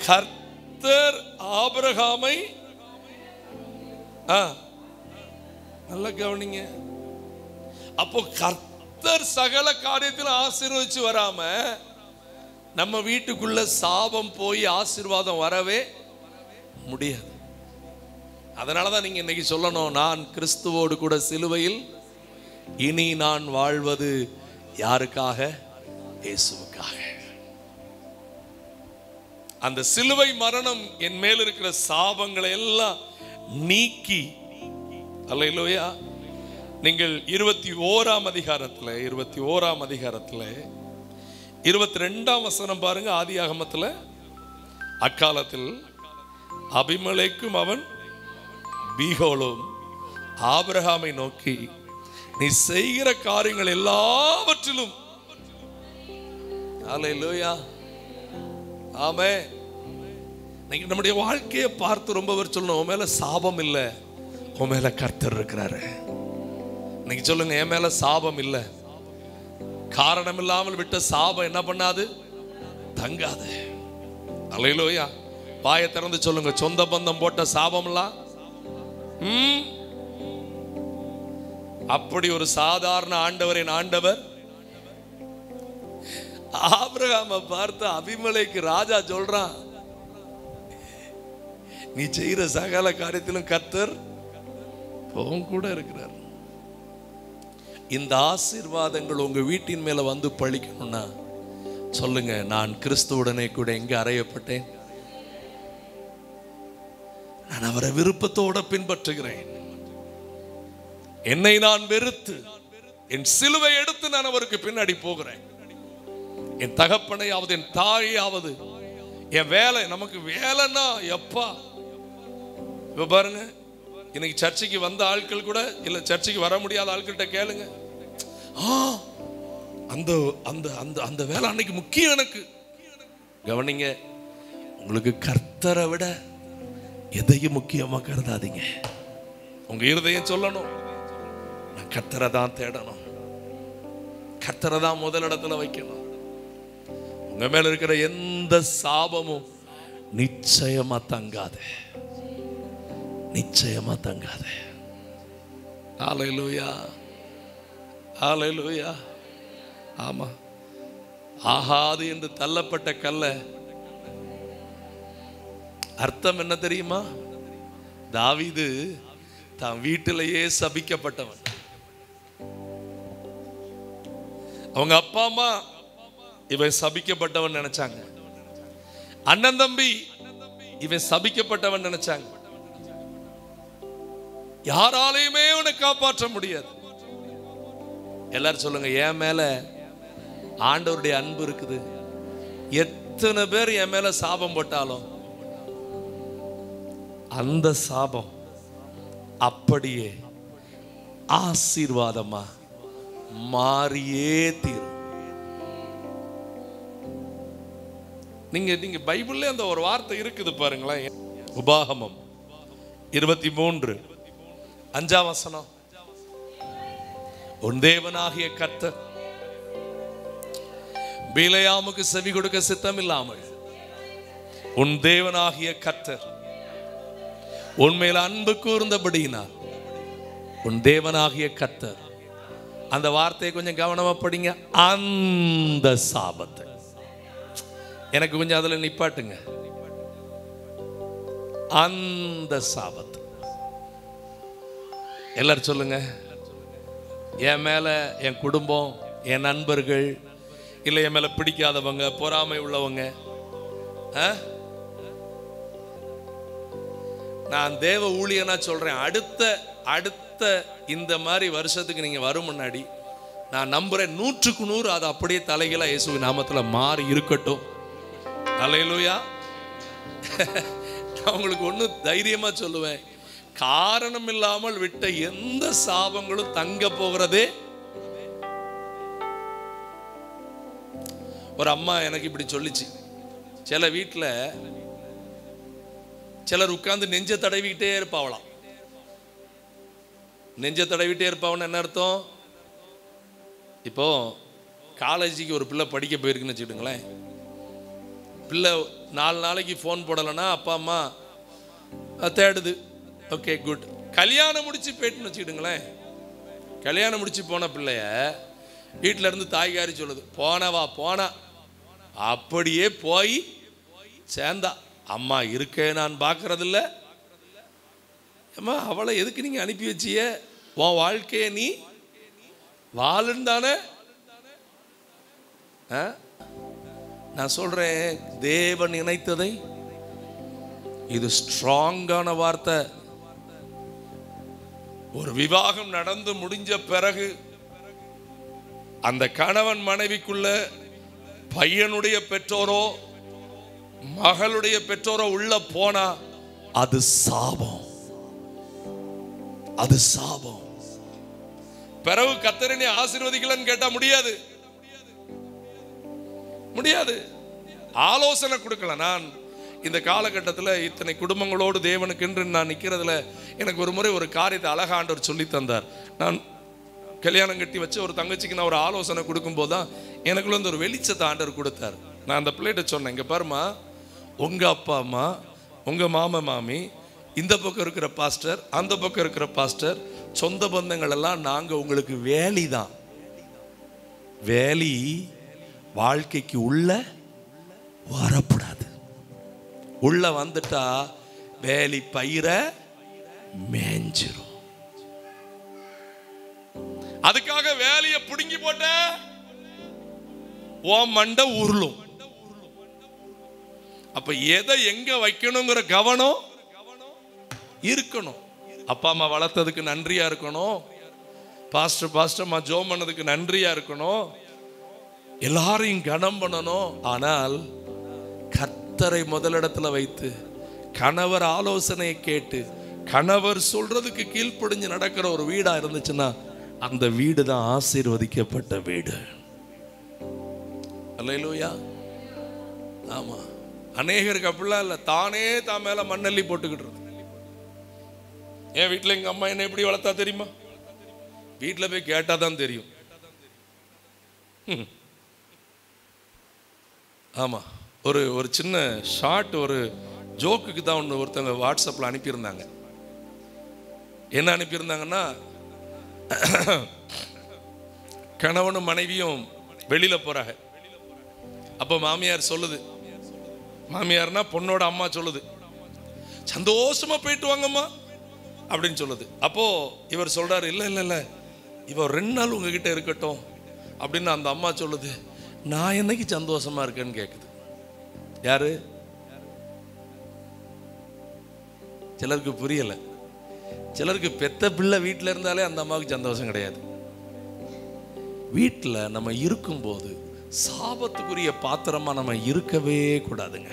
கர்த்தர் ஆபிரகாமை நல்லா கவனிங்க. அப்போ கர்த்தர் சகல காரியத்தில் ஆசீர்வதிச்சு வராம நம்ம வீட்டுக்குள்ள சாபம் போய் ஆசீர்வாதம் வரவே முடியாது. அதனாலதான் நீங்க இன்னைக்கு சொல்லணும், நான் கிறிஸ்துவோடு கூட சிலுவையில் இனி நான் வாழ்வது யாருக்காக? இயேசுவுக்காக. அந்த சிலுவை மரணம் என் மேல் இருக்கிற சாபங்களை எல்லாம் நீக்கி, அல்லேலூயா. நீங்கள் 21ஆம் அதிகாரத்தில் 22ஆம் வசனம் பாருங்க. ஆதியாகமத்தில் அக்காலத்தில் அபிமெலேக்கும் அவன் பீகோலும் ஆபிரகாமை நோக்கி, நீ செய்கிற காரியங்கள் எல்லாவற்றிலும், அல்லேலூயா, ஆமென். நீங்க நம்முடைய வாழ்க்கையை பார்த்து ரொம்ப பேர் சொல்லணும், உன் மேல சாபம் இல்லை, உன் மேல கர்த்தர் இருக்கிறாரு. இன்னைக்கு சொல்லுங்க, என் மேல சாபம் இல்லை. காரணம் இல்லாமல் விட்ட சாபம் என்ன பண்ணாது? தங்காது. அல்லேலூயா. வாயை திறந்து சொல்லுங்க, சொந்த பந்தம் போட்ட சாபம்லாம் அப்படி ஒரு சாதாரண ஆண்டவர் என் ஆண்டவர் ஆபிரகாமை பார்த்து அபிமெலேக்கு ராஜா சொல்றான், நீ செய்யற சகல காரியத்திலும் கர்த்தர் கூட இருக்கிறார். இந்த ஆசீர்வாதங்கள் உங்க வீட்டின் மேல வந்து பழிக்கணும்னா சொல்லுங்க, நான் கிறிஸ்துவுடனே கூட எங்க அறையப்பட்டேன்? நான் அவரை விருப்பத்தோட பின்பற்றுகிறேன். என்னை நான் வெறுத்து என் சிலுவை எடுத்து நான் அவருக்கு பின்னாடி போகிறேன். என் தகப்பனையாவது என் தாயாவது என் வேலை, நமக்கு வேலைன்னா எப்பா இப்ப பாருங்க, இன்னைக்கு சர்ச்சைக்கு வந்த ஆட்கள் கூட இல்ல, சர்ச்சைக்கு வர முடியாத ஆட்கள்கிட்ட கேளுங்க, அந்த அந்த அந்த அந்த வேலை அன்னைக்கு முக்கியம் எனக்கு. கவனிங்க, உங்களுக்கு கர்த்தரை விட எதையும் முக்கியமா கருதாதீங்க. உங்க இருதயம் சொல்லணும், நான் கர்த்தரை தான் தேடணும், கர்த்தரை தான் முதலிடத்துல வைக்கணும். உங்க மேல இருக்கிற எந்த சாபமும் நிச்சயமா தங்காது, நிச்சயமா தங்காது. ஹல்லேலூயா, ஹல்லேலூயா. ஆமா, ஆகாது என்று தள்ளப்பட்ட கல்ல அர்த்தம் என்ன தெரியுமா? தாவீது தான் வீட்டிலேயே சபிக்கப்பட்டவன். அவங்க அப்பா அம்மா இவன் சபிக்கப்பட்டவன் நினைச்சாங்க, அண்ணன் தம்பி இவன் சபிக்கப்பட்டவன் நினைச்சாங்க. யாராலையுமே உன்னை காப்பாற்ற முடியாது. எல்லாரும் சொல்லுங்க, என் மேல ஆண்டவருடைய அன்பு இருக்குது. எத்தனை பேர் என் மேல சாபம் போட்டாலும் அந்த சாபம் அப்படியே ஆசீர்வாதமா மாறியே தீரும். நீங்க பைபிள்ல அந்த ஒரு வார்த்தை இருக்குது பாருங்களேன். உபாகமம் 23:5 உன் தேவனாகிய கர்த்தர் பிலேயாமுக்கு செவி கொடுக்க சித்தமில்லாமல் உன் தேவனாகிய கர்த்தர் உன்மேல் அன்பு கூர்ந்தபடியினார் உன் தேவனாகிய கர்த்தர். அந்த வார்த்தையை கொஞ்சம் கவனமா படிங்க. அந்த சாபத்தை எனக்கு கொஞ்சம் அதுல நிப்பாட்டுங்க. அந்த சாபத்தை எல்லாரும் சொல்லுங்க, என் மேல என் குடும்பம், என் நண்பர்கள், இல்லை என் மேல பிடிக்காதவங்க, பொறாமை உள்ளவங்க, நான் தேவ ஊழியனா சொல்றேன், அடுத்த இந்த மாதிரி வருஷத்துக்கு நீங்க வரும் முன்னாடி நான் நம்புறேன் 100க்கு 100 அது அப்படியே தலைகீழா இயேசுவின் நாமத்துல மாறி இருக்கட்டும். அல்லேலூயா. நான் உங்களுக்கு ஒண்ணு தைரியமா சொல்லுவேன், காரணம் இல்லாமல் விட்ட எந்த சாபங்களும் தங்க போகிறதே. ஒரு அம்மா எனக்கு இப்படி சொல்லிச்சு, சில வீட்டுல சிலர் உட்கார்ந்து நெஞ்ச தடவிக்கிட்டே இருப்பாவலாம். நெஞ்ச தடவிட்டே இருப்பாவன்னு என்ன அர்த்தம்? இப்போ காலேஜுக்கு ஒரு பிள்ளை படிக்க போயிருக்குன்னு வச்சுக்கிட்டுங்களேன், பிள்ளை 4 நாளைக்கு ஃபோன் போடலைன்னா அப்பா அம்மா தேடுது. Okay good. கல்யாணம் முடிச்சு போயிட்டுன்னு வச்சுக்கிட்டுங்களேன், கல்யாணம் முடிச்சு போன பிள்ளைய வீட்டில இருந்து தாய்காரி சொல்லுது, போனவா போனா, அப்படியே போய் சேர்ந்தா. அம்மா இருக்கே நான் பார்க்கறதில்ல. அம்மா அவளை எதுக்கு நீங்க அனுப்பி வச்சிய? உன் வாழ்க்கைய நீ வாழுன்னு தானே. நான் சொல்றேன், தேவன் நினைத்ததை, இது ஸ்ட்ராங்கான வார்த்தை. ஒரு விவாகம் நடந்து முடிஞ்ச பிறகு அந்த கணவன் மனைவிக்குள்ள பையனுடைய பெற்றோரோ மகளுடைய பெற்றோரோ உள்ள போனா அது சாபம், அது சாபம். பிறகு கர்த்தரனை ஆசீர்வதிக்கலன்னு கேட்டா முடியாது, முடியாது. ஆலோசனை கொடுக்கலாம். நான் இந்த காலகட்டத்தில் இத்தனை குடும்பங்களோடு தேவனுக்கென்று நான் நிற்கிறதுல எனக்கு ஒரு முறை ஒரு காரியத்தை அழகா ஆண்டவர் சொல்லி தந்தார். நான் கல்யாணம் கட்டி வச்சு ஒரு தங்கச்சிக்கு நான் ஒரு ஆலோசனை கொடுக்கும்போது தான் எனக்குள்ள வந்து ஒரு வெளிச்சத்தை ஆண்டவர் கொடுத்தார். நான் அந்த பிள்ளைகிட்ட சொன்னேன், இங்க பாருமா, உங்க அப்பா அம்மா, உங்க மாமா மாமி, இந்த பக்கம் இருக்கிற பாஸ்டர், அந்த பக்கம் இருக்கிற பாஸ்டர், சொந்த பந்தங்கள் எல்லாம் நாங்க உங்களுக்கு வேலி தான். வேலி வாழ்க்கைக்கு உள்ள வரக்கூடாது. உள்ள வந்துட்டா வேலி பயிரை மேஞ்சிரும். அதுக்காக வேலையை பிடுங்கி போட்ட ஓ மண்டை உருளும். அப்ப எதை எங்க வைக்கணுங்கிற கவனம் இருக்கணும். அப்பா அம்மா வளர்த்ததுக்கு நன்றியா இருக்கணும். பாஸ்டர்மா ஜோம் பண்ணதுக்கு நன்றியா இருக்கணும். எல்லாரையும் கனம் பண்ணணும். ஆனால் கர்த்தரை முதலிடத்துல வைத்து கணவர் ஆலோசனையை கேட்டு கணவர் சொல்றதுக்கு கீழ்ப்படிஞ்சு நடக்கிற ஒரு வீடா இருந்துச்சுன்னா அந்த வீடு தான் ஆசீர்வதிக்கப்பட்ட வீடு. அல்லேலூயா. ஆமா, அநேகருக்கு அப்படிலாம் இல்லை. தானே தான் மேல மண்ணள்ளி போட்டுக்கிட்டு. என் வீட்டில் எங்க அம்மா என்ன எப்படி வளர்த்தா தெரியுமா? வீட்டில் போய் கேட்டாதான் தெரியும். ஆமா, ஒரு ஒரு சின்ன ஷார்ட், ஒரு ஜோக்குக்கு தான் ஒன்று ஒருத்தவங்க வாட்ஸ்அப்பில் அனுப்பியிருந்தாங்க. என்ன அனுப்பியிருந்தாங்கன்னா, கணவனும் மனைவியும் வெளியில போறாங்க. அப்போ மாமியார் சொல்லுது, மாமியார்னா பொண்ணோட அம்மா சொல்லுது, சந்தோஷமா போயிட்டு வாங்கம்மா அப்படின்னு சொல்லுது. அப்போ இவர் சொல்றாரு, இல்லை இல்லை இல்லை, இவர் 2 நாள் உங்ககிட்ட இருக்கட்டும் அப்படின்னு அந்த அம்மா சொல்லுது. நான் என்னைக்கு சந்தோஷமா இருக்கேன்னு கேட்குது. யாரு? சிலருக்கு புரியல. சிலருக்கு பெத்த பிள்ளை வீட்டில் இருந்தாலே அந்த அம்மாவுக்கு சந்தோஷம் கிடையாது. வீட்டில் நம்ம இருக்கும்போது சாபத்துக்குரிய பாத்திரமா நம்ம இருக்கவே கூடாதுங்க.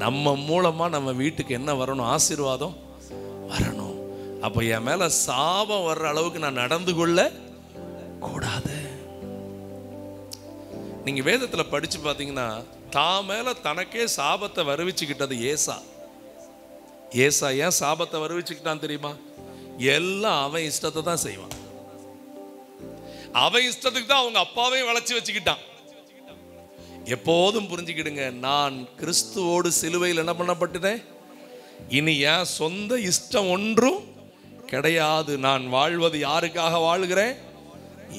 நம்ம மூலமா நம்ம வீட்டுக்கு என்ன வரணும்? ஆசீர்வாதம் வரணும். அப்ப என் மேல சாபம் வர்ற அளவுக்கு நான் நடந்து கொள்ள கூடாது. நீங்க வேதத்துல படிச்சு பார்த்தீங்கன்னா, தான் மேல தனக்கே சாபத்தை வருவிச்சுக்கிட்டது ஏசா. ஏசா ஏன் சாபத்தை வருவிச்சுக்கிட்டான் தெரியுமா? எல்லாம் அவன் இஷ்டத்தை தான் செய்வான். அவன் இஷ்டத்துக்கு தான் அவங்க அப்பாவையும் வளைச்சு வச்சுக்கிட்டான். எப்போதும் புரிஞ்சுக்கிடுங்க, நான் கிறிஸ்துவோடு சிலுவையில் என்ன பண்ணப்பட்டேன். இனி என் சொந்த இஷ்டம் ஒன்றும் கிடையாது. நான் வாழ்வது யாருக்காக வாழ்கிறேன்?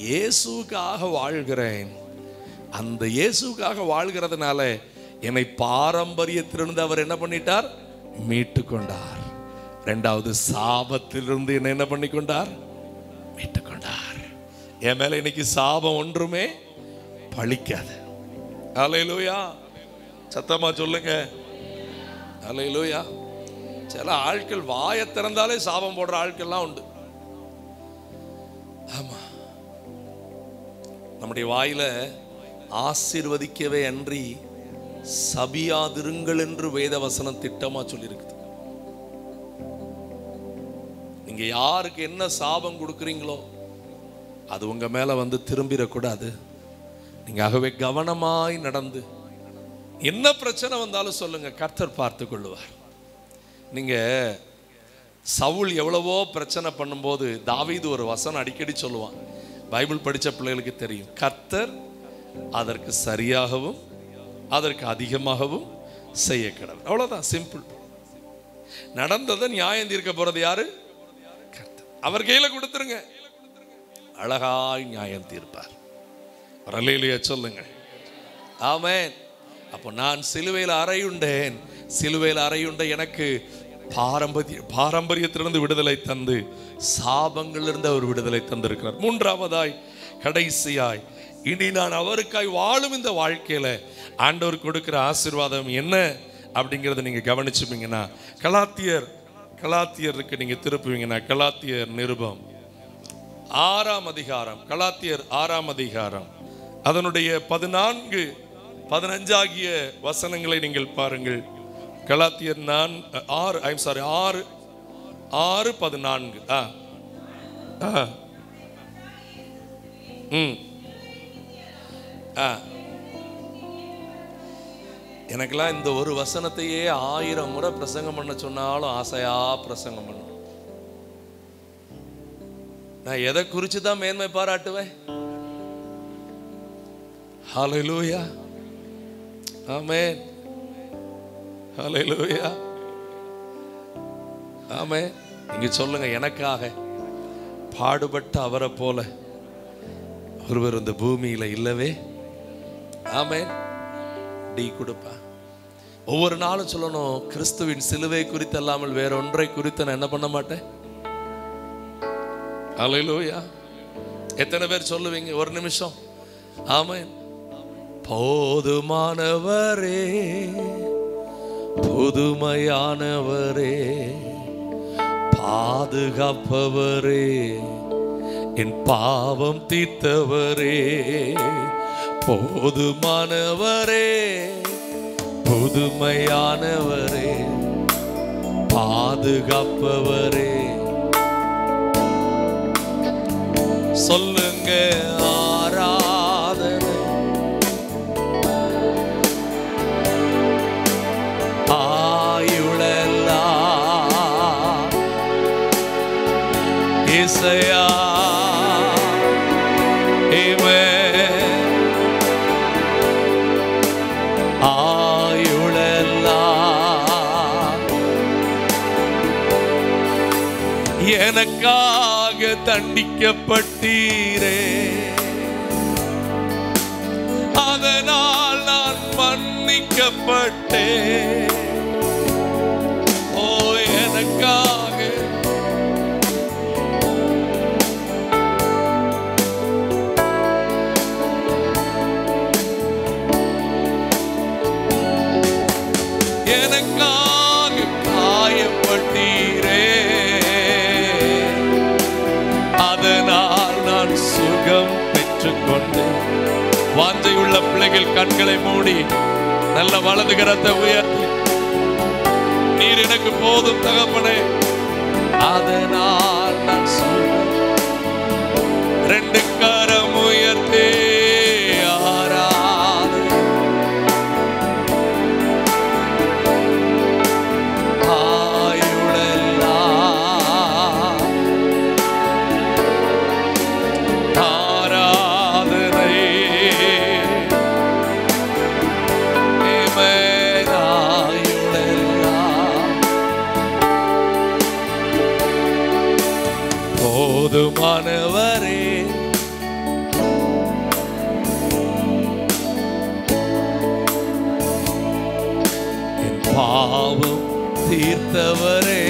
இயேசுக்காக வாழ்கிறேன். அந்த இயேசுக்காக வாழ்கிறதுனால என்னை பாரம்பரியத்திலிருந்து அவர் என்ன பண்ணிட்டார்? மீட்டு கொண்டார். 2வது, சாபத்திலிருந்து என்னை என்ன பண்ணி கொண்டார்? மீட்டு கொண்டார். என் மேல இன்னைக்கு சாபம் ஒன்றுமே பழிக்காது. அல்லேலூயா. சத்தமா சொல்லுங்க அல்லேலூயா. சில ஆட்கள் வாயை திறந்தாலே சாபம் போடுற ஆட்கள்லாம் உண்டு. ஆமா, நம்முடைய வாயில ஆசீர்வதிக்கவே அன்றி சபியாதிருங்கள் என்று வேத வசனம் திட்டமா சொல்லியிருக்குது. நீங்க யாருக்கு என்ன சாபம் கொடுக்குறீங்களோ அது உங்க மேல வந்து திரும்பிடக்கூடாது. நீங்க ஆகவே கவனமாய் நடந்து என்ன பிரச்சனை வந்தாலும் சொல்லுங்க, கர்த்தர் பார்த்து கொள்ளுவார். நீங்க சவுல் எவ்வளவோ பிரச்சனை பண்ணும்போது தாவீது ஒரு வசனம் அடிக்கடி சொல்லுவான். பைபிள் படிச்ச பிள்ளைகளுக்கு தெரியும். கர்த்தர் அதற்கு சரியாகவும் அதற்கு அதிகமாகவும் செய்ய கடவுள். அவ்வளவுதான், சிம்பிள். நடந்ததை நியாயம் தீர்க்க போறது யாரு? கர்த்தர். அவர் கையில கொடுத்துருங்க, அழகாய் நியாயம் தீர்ப்பார். அல்லேலூயா சொல்லுங்க. ஆமென். அப்போ நான் சிலுவையில் அறையுண்டேன். சிலுவையில் அறையுண்ட எனக்கு பாரம்பரியத்திலிருந்து விடுதலை தந்து சாபங்களிலிருந்து அவர் விடுதலை தந்திருக்கிறார். 3வதாய் கடைசியாய் இனி நான் அவருக்காய் வாழும் இந்த வாழ்க்கையில ஆண்டவர் கொடுக்கிற ஆசீர்வாதம் என்ன அப்படிங்கிறத நீங்க கவனிச்சுப்பீங்கன்னா, கலாத்தியருக்கு நீங்க திருப்புவீங்கன்னா, கலாத்தியர் நிருபம் 6ஆம் அதிகாரம், கலாத்தியர் 6ஆம் அதிகாரம் அதனுடைய 14, 15 ஆகிய வசனங்களை நீங்கள் பாருங்கள். கலாத்தியர் 6:14. எனக்கெல்லாம் இந்த ஒரு வசனத்தையே 1000 முறை பிரசங்கம் பண்ண சொன்னாலும் ஆசையா பிரசங்கம் பண்ண. நான் எதை குறித்து தான் மேன்மை பாராட்டுவேன்? ஹல்லேலூயா. ஆமென். ஹல்லேலூயா. ஆமென். நீங்க சொல்லுங்க, எனக்காக பாடுபட்ட அவரை போல ஒருவர் இந்த பூமியில இல்லவே ஆமென். டி கொடுப்பா. ஒவ்வொரு நாளும் சொல்லணும், கிறிஸ்துவின் சிலுவை குறித்து அல்லாமல் வேற ஒன்றை குறித்து நான் என்ன பண்ண மாட்டேன். அல்லேலூயா. எத்தனை பேர் சொல்லுவீங்க ஒரு நிமிஷம்? ஆமென். போதுமானவரே, புதுமையானவரே, பாதுகாப்பவரே, என் பாவம் தீர்த்தவரே, போதுமானவரே, புதுமையானவரே, பாதுகாப்பவரே. சொல்லுங்க ஆராதனை, ஆயுளெல்லாம் இசையா. எனக்காக தண்டிக்கப்பட்டீரே, அதனால் நான் மன்னிக்கப்பட்டேன். ஓ எனக்காக எனக்காக காயப்பட்டீரே, அதனால் நான் சுகம் பெற்றுக்கொண்டேன். வாஞ்சையுள்ள பிள்ளைகள் கண்களை மூடி நல்ல வலது கரத்தை உயர்த்தி, நீர் எனக்கு போதும் தகப்பனே, அதனால் நான் சுகம். ரெண்டு கரம் உயர்த்தி ஆராதனை, ஆயுளெல்லாம் ஆராதனை. போதுமானவரே, என் பாவம் தீர்த்தவரே.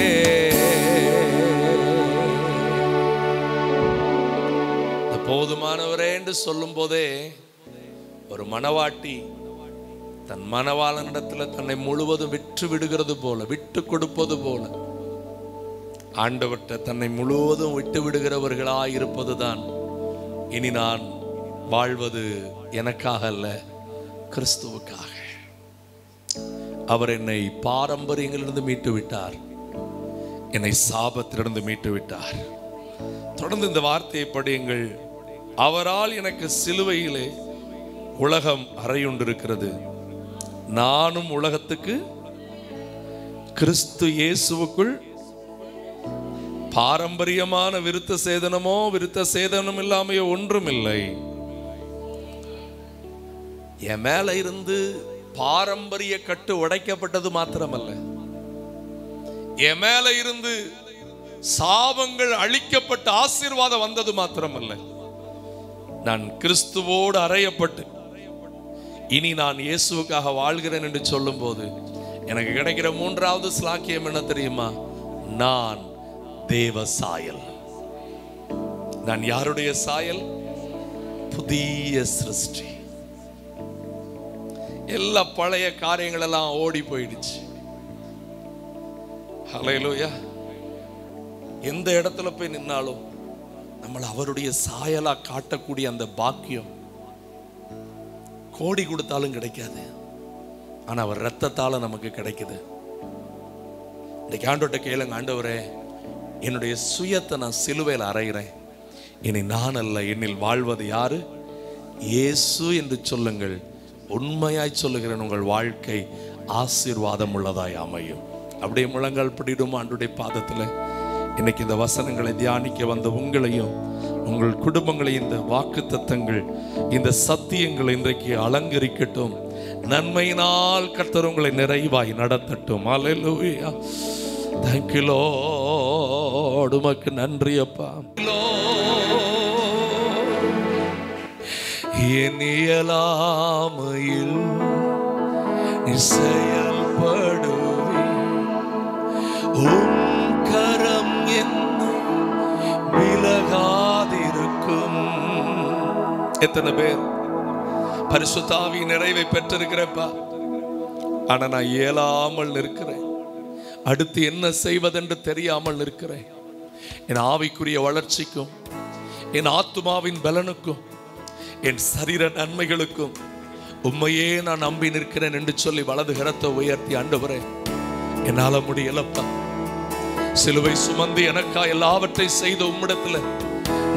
போதுமானவரே என்று சொல்லும் போதே ஒரு மணவாட்டி தன் மணவாளனிடத்தில் தன்னை முழுவதும் விற்று விடுகிறது போல, விட்டு கொடுப்பது போல, ஆண்டவர்கிட்ட தன்னை முழுவதும் விட்டு விடுகிறவர்களாய் இருப்பதுதான். இனி நான் வாழ்வது எனக்காக அல்ல, கிறிஸ்துவுக்காக. அவர் என்னை பாரம்பரியங்களிலிருந்து மீட்டு விட்டார், என்னை சாபத்திலிருந்து மீட்டு விட்டார். தொடர்ந்து இந்த வார்த்தையை படியுங்கள். அவரால் எனக்கு சிலுவையிலே உலகம் அறையுண்டிருக்கிறது, நானும் உலகத்துக்கு கிறிஸ்து இயேசுவுக்குள் பாரம்பரியமான விருத்த சேதனமோ விருத்த சேதனம் இல்லாமையோ ஒன்றும் இல்லை. என் மேல இருந்து பாரம்பரிய கட்டு உடைக்கப்பட்டது மாத்திரமல்ல, என் மேல இருந்து சாபங்கள் அழிக்கப்பட்ட ஆசீர்வாதம் வந்தது மாத்திரமல்ல, நான் கிறிஸ்துவோடு அறையப்பட்டு இனி நான் இயேசுவுக்காக வாழ்கிறேன் என்று சொல்லும் போது எனக்கு கிடைக்கிற மூன்றாவது ஸ்லாக்கியம் என்ன தெரியுமா? நான் தேவ சாயல். நான் யாருடைய சாயல்? புதிய சிருஷ்டி. எல்லா பழைய காரியங்கள் எல்லாம் ஓடி போயிடுச்சு. ஹல்லேலூயா. எந்த இடத்துல போய் நின்னாலும் நம்மளை அவருடைய சாயலா காட்டக்கூடிய அந்த பாக்கியம் கோடி கொடுத்தாலும் கிடைக்காது. ஆனா அவர் ரத்தத்தால நமக்கு கிடைக்குது. இன்னைக்கு ஆண்டவர்கிட்ட கேளுங்க, ஆண்டவரே என்னுடைய சுயத்தை நான் சிலுவையில் அறைகிறேன், இனி நான் அல்ல, என்னில் வாழ்வது யாரு? இயேசு என்று சொல்லுங்கள். உண்மையாய் சொல்லுகிறேன், உங்கள் வாழ்க்கை ஆசீர்வாதம் உள்ளதாய் அமையும். அப்படியே முழங்கால் படிடும் ஆண்டுடைய பாதத்தில் இன்னைக்கு இந்த வசனங்களை தியானிக்க வந்த உங்களையும் உங்கள் குடும்பங்களையும் இந்த வாக்குத்தத்தங்கள் இந்த சத்தியங்களை இன்றைக்கு அலங்கரிக்கட்டும். நன்மையினால் கர்த்தர் உங்களை நிறைவாய் நடத்தட்டும். அல்லேலூயா. Thank you Lord. உமக்கு நன்றி அப்பா. என் இயலாமையில் நீ செயல்படுவே, உம் கரம் என்னை விலகாதிருக்கும். எத்தனை பேர் பரிசுத்த ஆவியின் நிறைவை பெற்றிருக்கிறப்பா, ஆனா நான் இயலாமல் இருக்கிறேன், அடுத்து என்ன செய்வதென்று தெரியாமல் இருக்கிறேன். என் ஆவிக்குரிய வளர்ச்சிக்கும், என் ஆத்துமாவின் பலனுக்கும், என் சரீர நன்மைகளுக்கும் உண்மையே நான் நம்பி நிற்கிறேன் என்று சொல்லி வலது கரத்தை உயர்த்தி, ஆண்டவரே என்னால முடியலப்பா, சிலுவை சுமந்து எனக்கா எல்லாவற்றை செய்த உம்மிடத்துல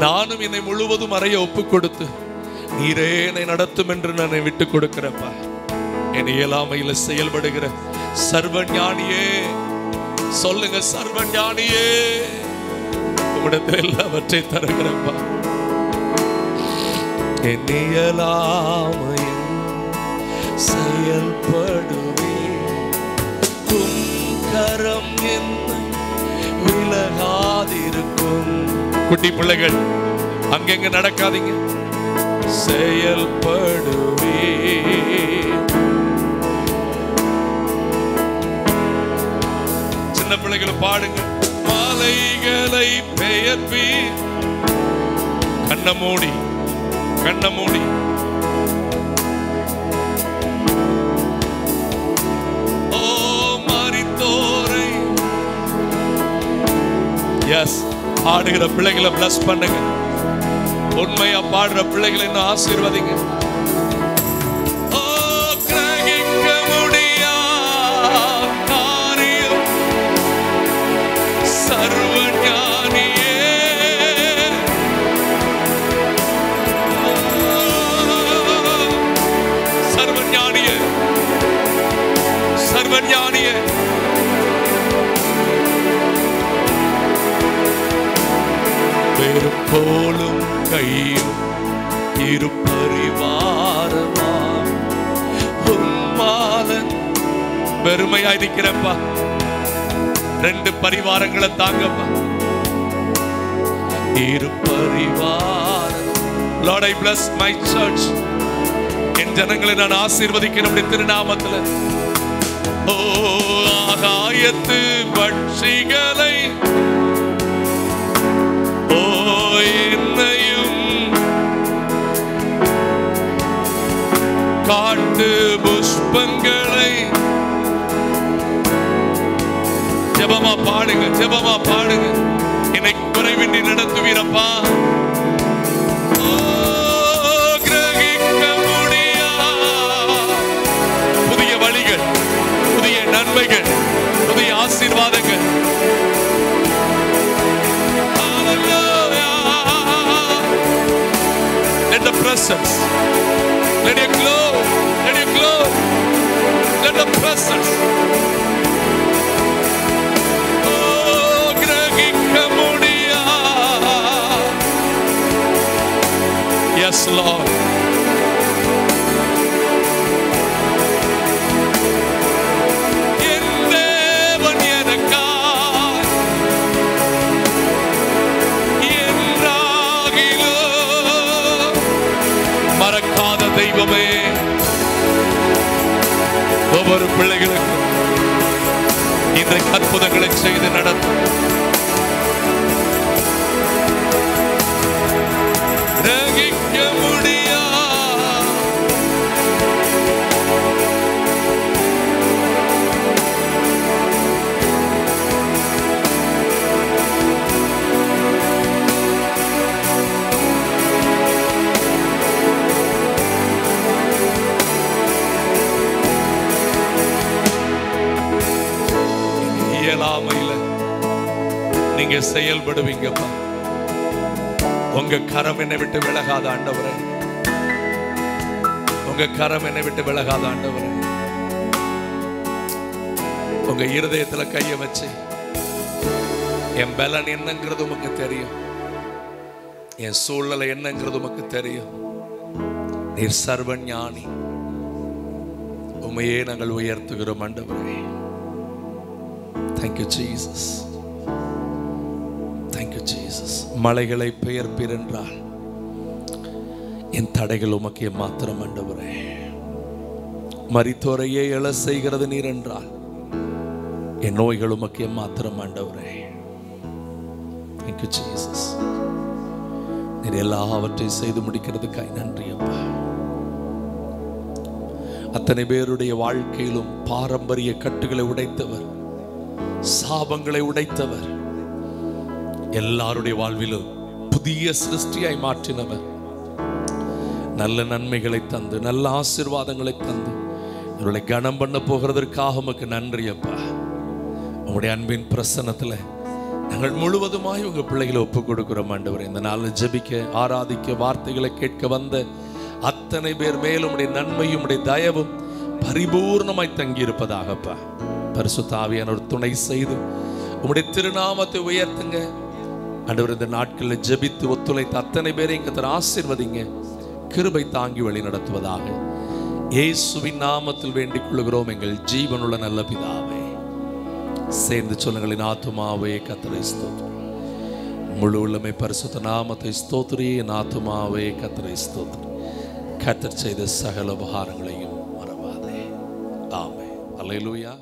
நானும் என்னை முழுவதும் அறைய ஒப்பு கொடுத்து நீரே என்னை நடத்தும் என்று நான் விட்டு கொடுக்கிறப்பா. என் இயலாமையில செயல்படுகிற சர்வஞானியே சொல்லுங்க, சர்வஞானியே உம்மிடத்தில் எல்லாவற்றை தருகிறப்பா. என் இயலாமையில் செயல்படுவே, உம் கரம் என்னை விலகாதிருக்கும். குட்டி பிள்ளைகள் அங்கெங்க நடக்காதீங்க, செயல்படுவே. சின்ன பிள்ளைகளை பாடுங்க. மாலைகளை பெயர்ப்பி, கண்ண மூடி கண்ண மூடி, ஓ மரித்தோரை. எஸ், ஆடுகிற பிள்ளைகளை பிளஸ் பண்ணுங்க, உண்மையா பாடுற பிள்ளைகளை இன்னும் ஆசீர்வதிங்க. ஓ கிரகிக்க முடியாத காரியம் சர்வஞானியே, சர்வஞானியே, சர்வஞானியே. பெரும் போலும் கையும் இருபரிவாரமா உம்மாலன். பெருமையா இருக்கிறப்பா, 2 பரிவாரங்களை தாங்கப்பா. இருபரிவாரம். Lord, I bless my church. என் ஜனங்களை நான் ஆசீர்வதிக்கிறேன் திருநாமத்துல. ஓ ஆகாயத்து பட்சிகளை, ஓ என்னையும் காட்டு புஷ்பங்களை. ஜெபமா பாடுங்க, ஜெபமா பாடுங்க. என்னை குறைவின்றி நடத்துவீரப்பா. கிரகிக்க முடியாத புதிய வழிகள், புதிய நன்மைகள், புதிய ஆசீர்வாதங்கள். Let the presence, let your glow, let your glow, let the presence. Oh, கிரகிக்க முடியாத. Yes, Lord. என் தேவன் எனக்காய் என்றாகிலோ, மறக்காத தெய்வமே. ஒவ்வொரு பிள்ளைகளுக்கும் இன்றைக்கு அற்புதங்களை செய்து நடத்தும். கிரகிக்க முடியாத இயலாமையில நீங்க செயல்படுவீங்கப்பா. உங்க கரம் என்னை விட்டு விலகாத ஆண்டவரே, உங்க கரம் என்னை விட்டு விலகாத ஆண்டவரே. உங்க இருதயத்துல கைய வச்சு, என் பலன் என்னங்கிறது உமக்கு தெரியும், என் சூழ்நிலை என்னங்கிறது உமக்கு தெரியும். நீர் சர்வஞானி. உமையே நாங்கள் உயர்த்துகிறோம் ஆண்டவரே. Thank you Jesus. Thank you Jesus. மலைகளை பெயர்ப்பீர் என்றால் என் தடைகள் உமக்கு மாத்திரம் ஆண்டவரே. மரித்தோரையே எழ செய்கிறது நீர் என்றால் என் நோய்கள் உமக்கு மாத்திரம் ஆண்டவரே. Thank you Jesus. நீர் எல்லாவற்றையும் செய்து முடிக்கிறதுக்காய் நன்றி அப்பா. அத்தனை பேருடைய வாழ்க்கையிலும் பாரம்பரிய கட்டுகளை உடைத்தவர், சாபங்களை உடைத்தவர், எல்லாருடைய வாழ்விலும் புதிய சிருஷ்டியாய் மாற்றினவர், நல்ல நன்மைகளை தந்து நல்ல ஆசீர்வாதங்களை தந்து இவர்களை கனம் பண்ண போகிறதற்காக உமக்கு நன்றி அப்பா. உங்களுடைய அன்பின் பிரசன்னத்தில் நாங்கள் முழுவதுமாய் உங்க பிள்ளைகளை ஒப்புக் கொடுக்கிறோம் ஆண்டவரே. இந்த நாளில் ஜெபிக்க, ஆராதிக்க, வார்த்தைகளை கேட்க வந்த அத்தனை பேர் மேலும் உடைய நன்மையும் உடைய தயவும் பரிபூர்ணமாய் தங்கி இருப்பதாகப்பா. பரிசுத்த ஆவியானவர் துணை செய்து உம்முடைய திருநாமத்தை உயர்த்துங்க ஆண்டவர். இந்த நாட்களில் ஜெபித்து ஒத்துழைத்த அத்தனை பேரையும் கர்த்தர் ஆசீர்வதிங்க, கிருபை தாங்கி வழி நடத்துவதாக இயேசுவின் நாமத்தில் வேண்டிக் கொள்கிறோம் எங்கள் ஜீவனுள்ள நல்ல பிதாவே. சேர்ந்து சொல்லுங்கள், என் ஆத்துமாவே கர்த்தரை ஸ்தோத்திரி, முழு உள்ளமே பரிசுத்த நாமத்தை ஸ்தோத்திரி. என் ஆத்துமாவே கர்த்தரை ஸ்தோத்திரி, கர்த்தர் செய்த சகல உபகாரங்களையும் மறவாதே. ஆமென். அல்லேலூயா.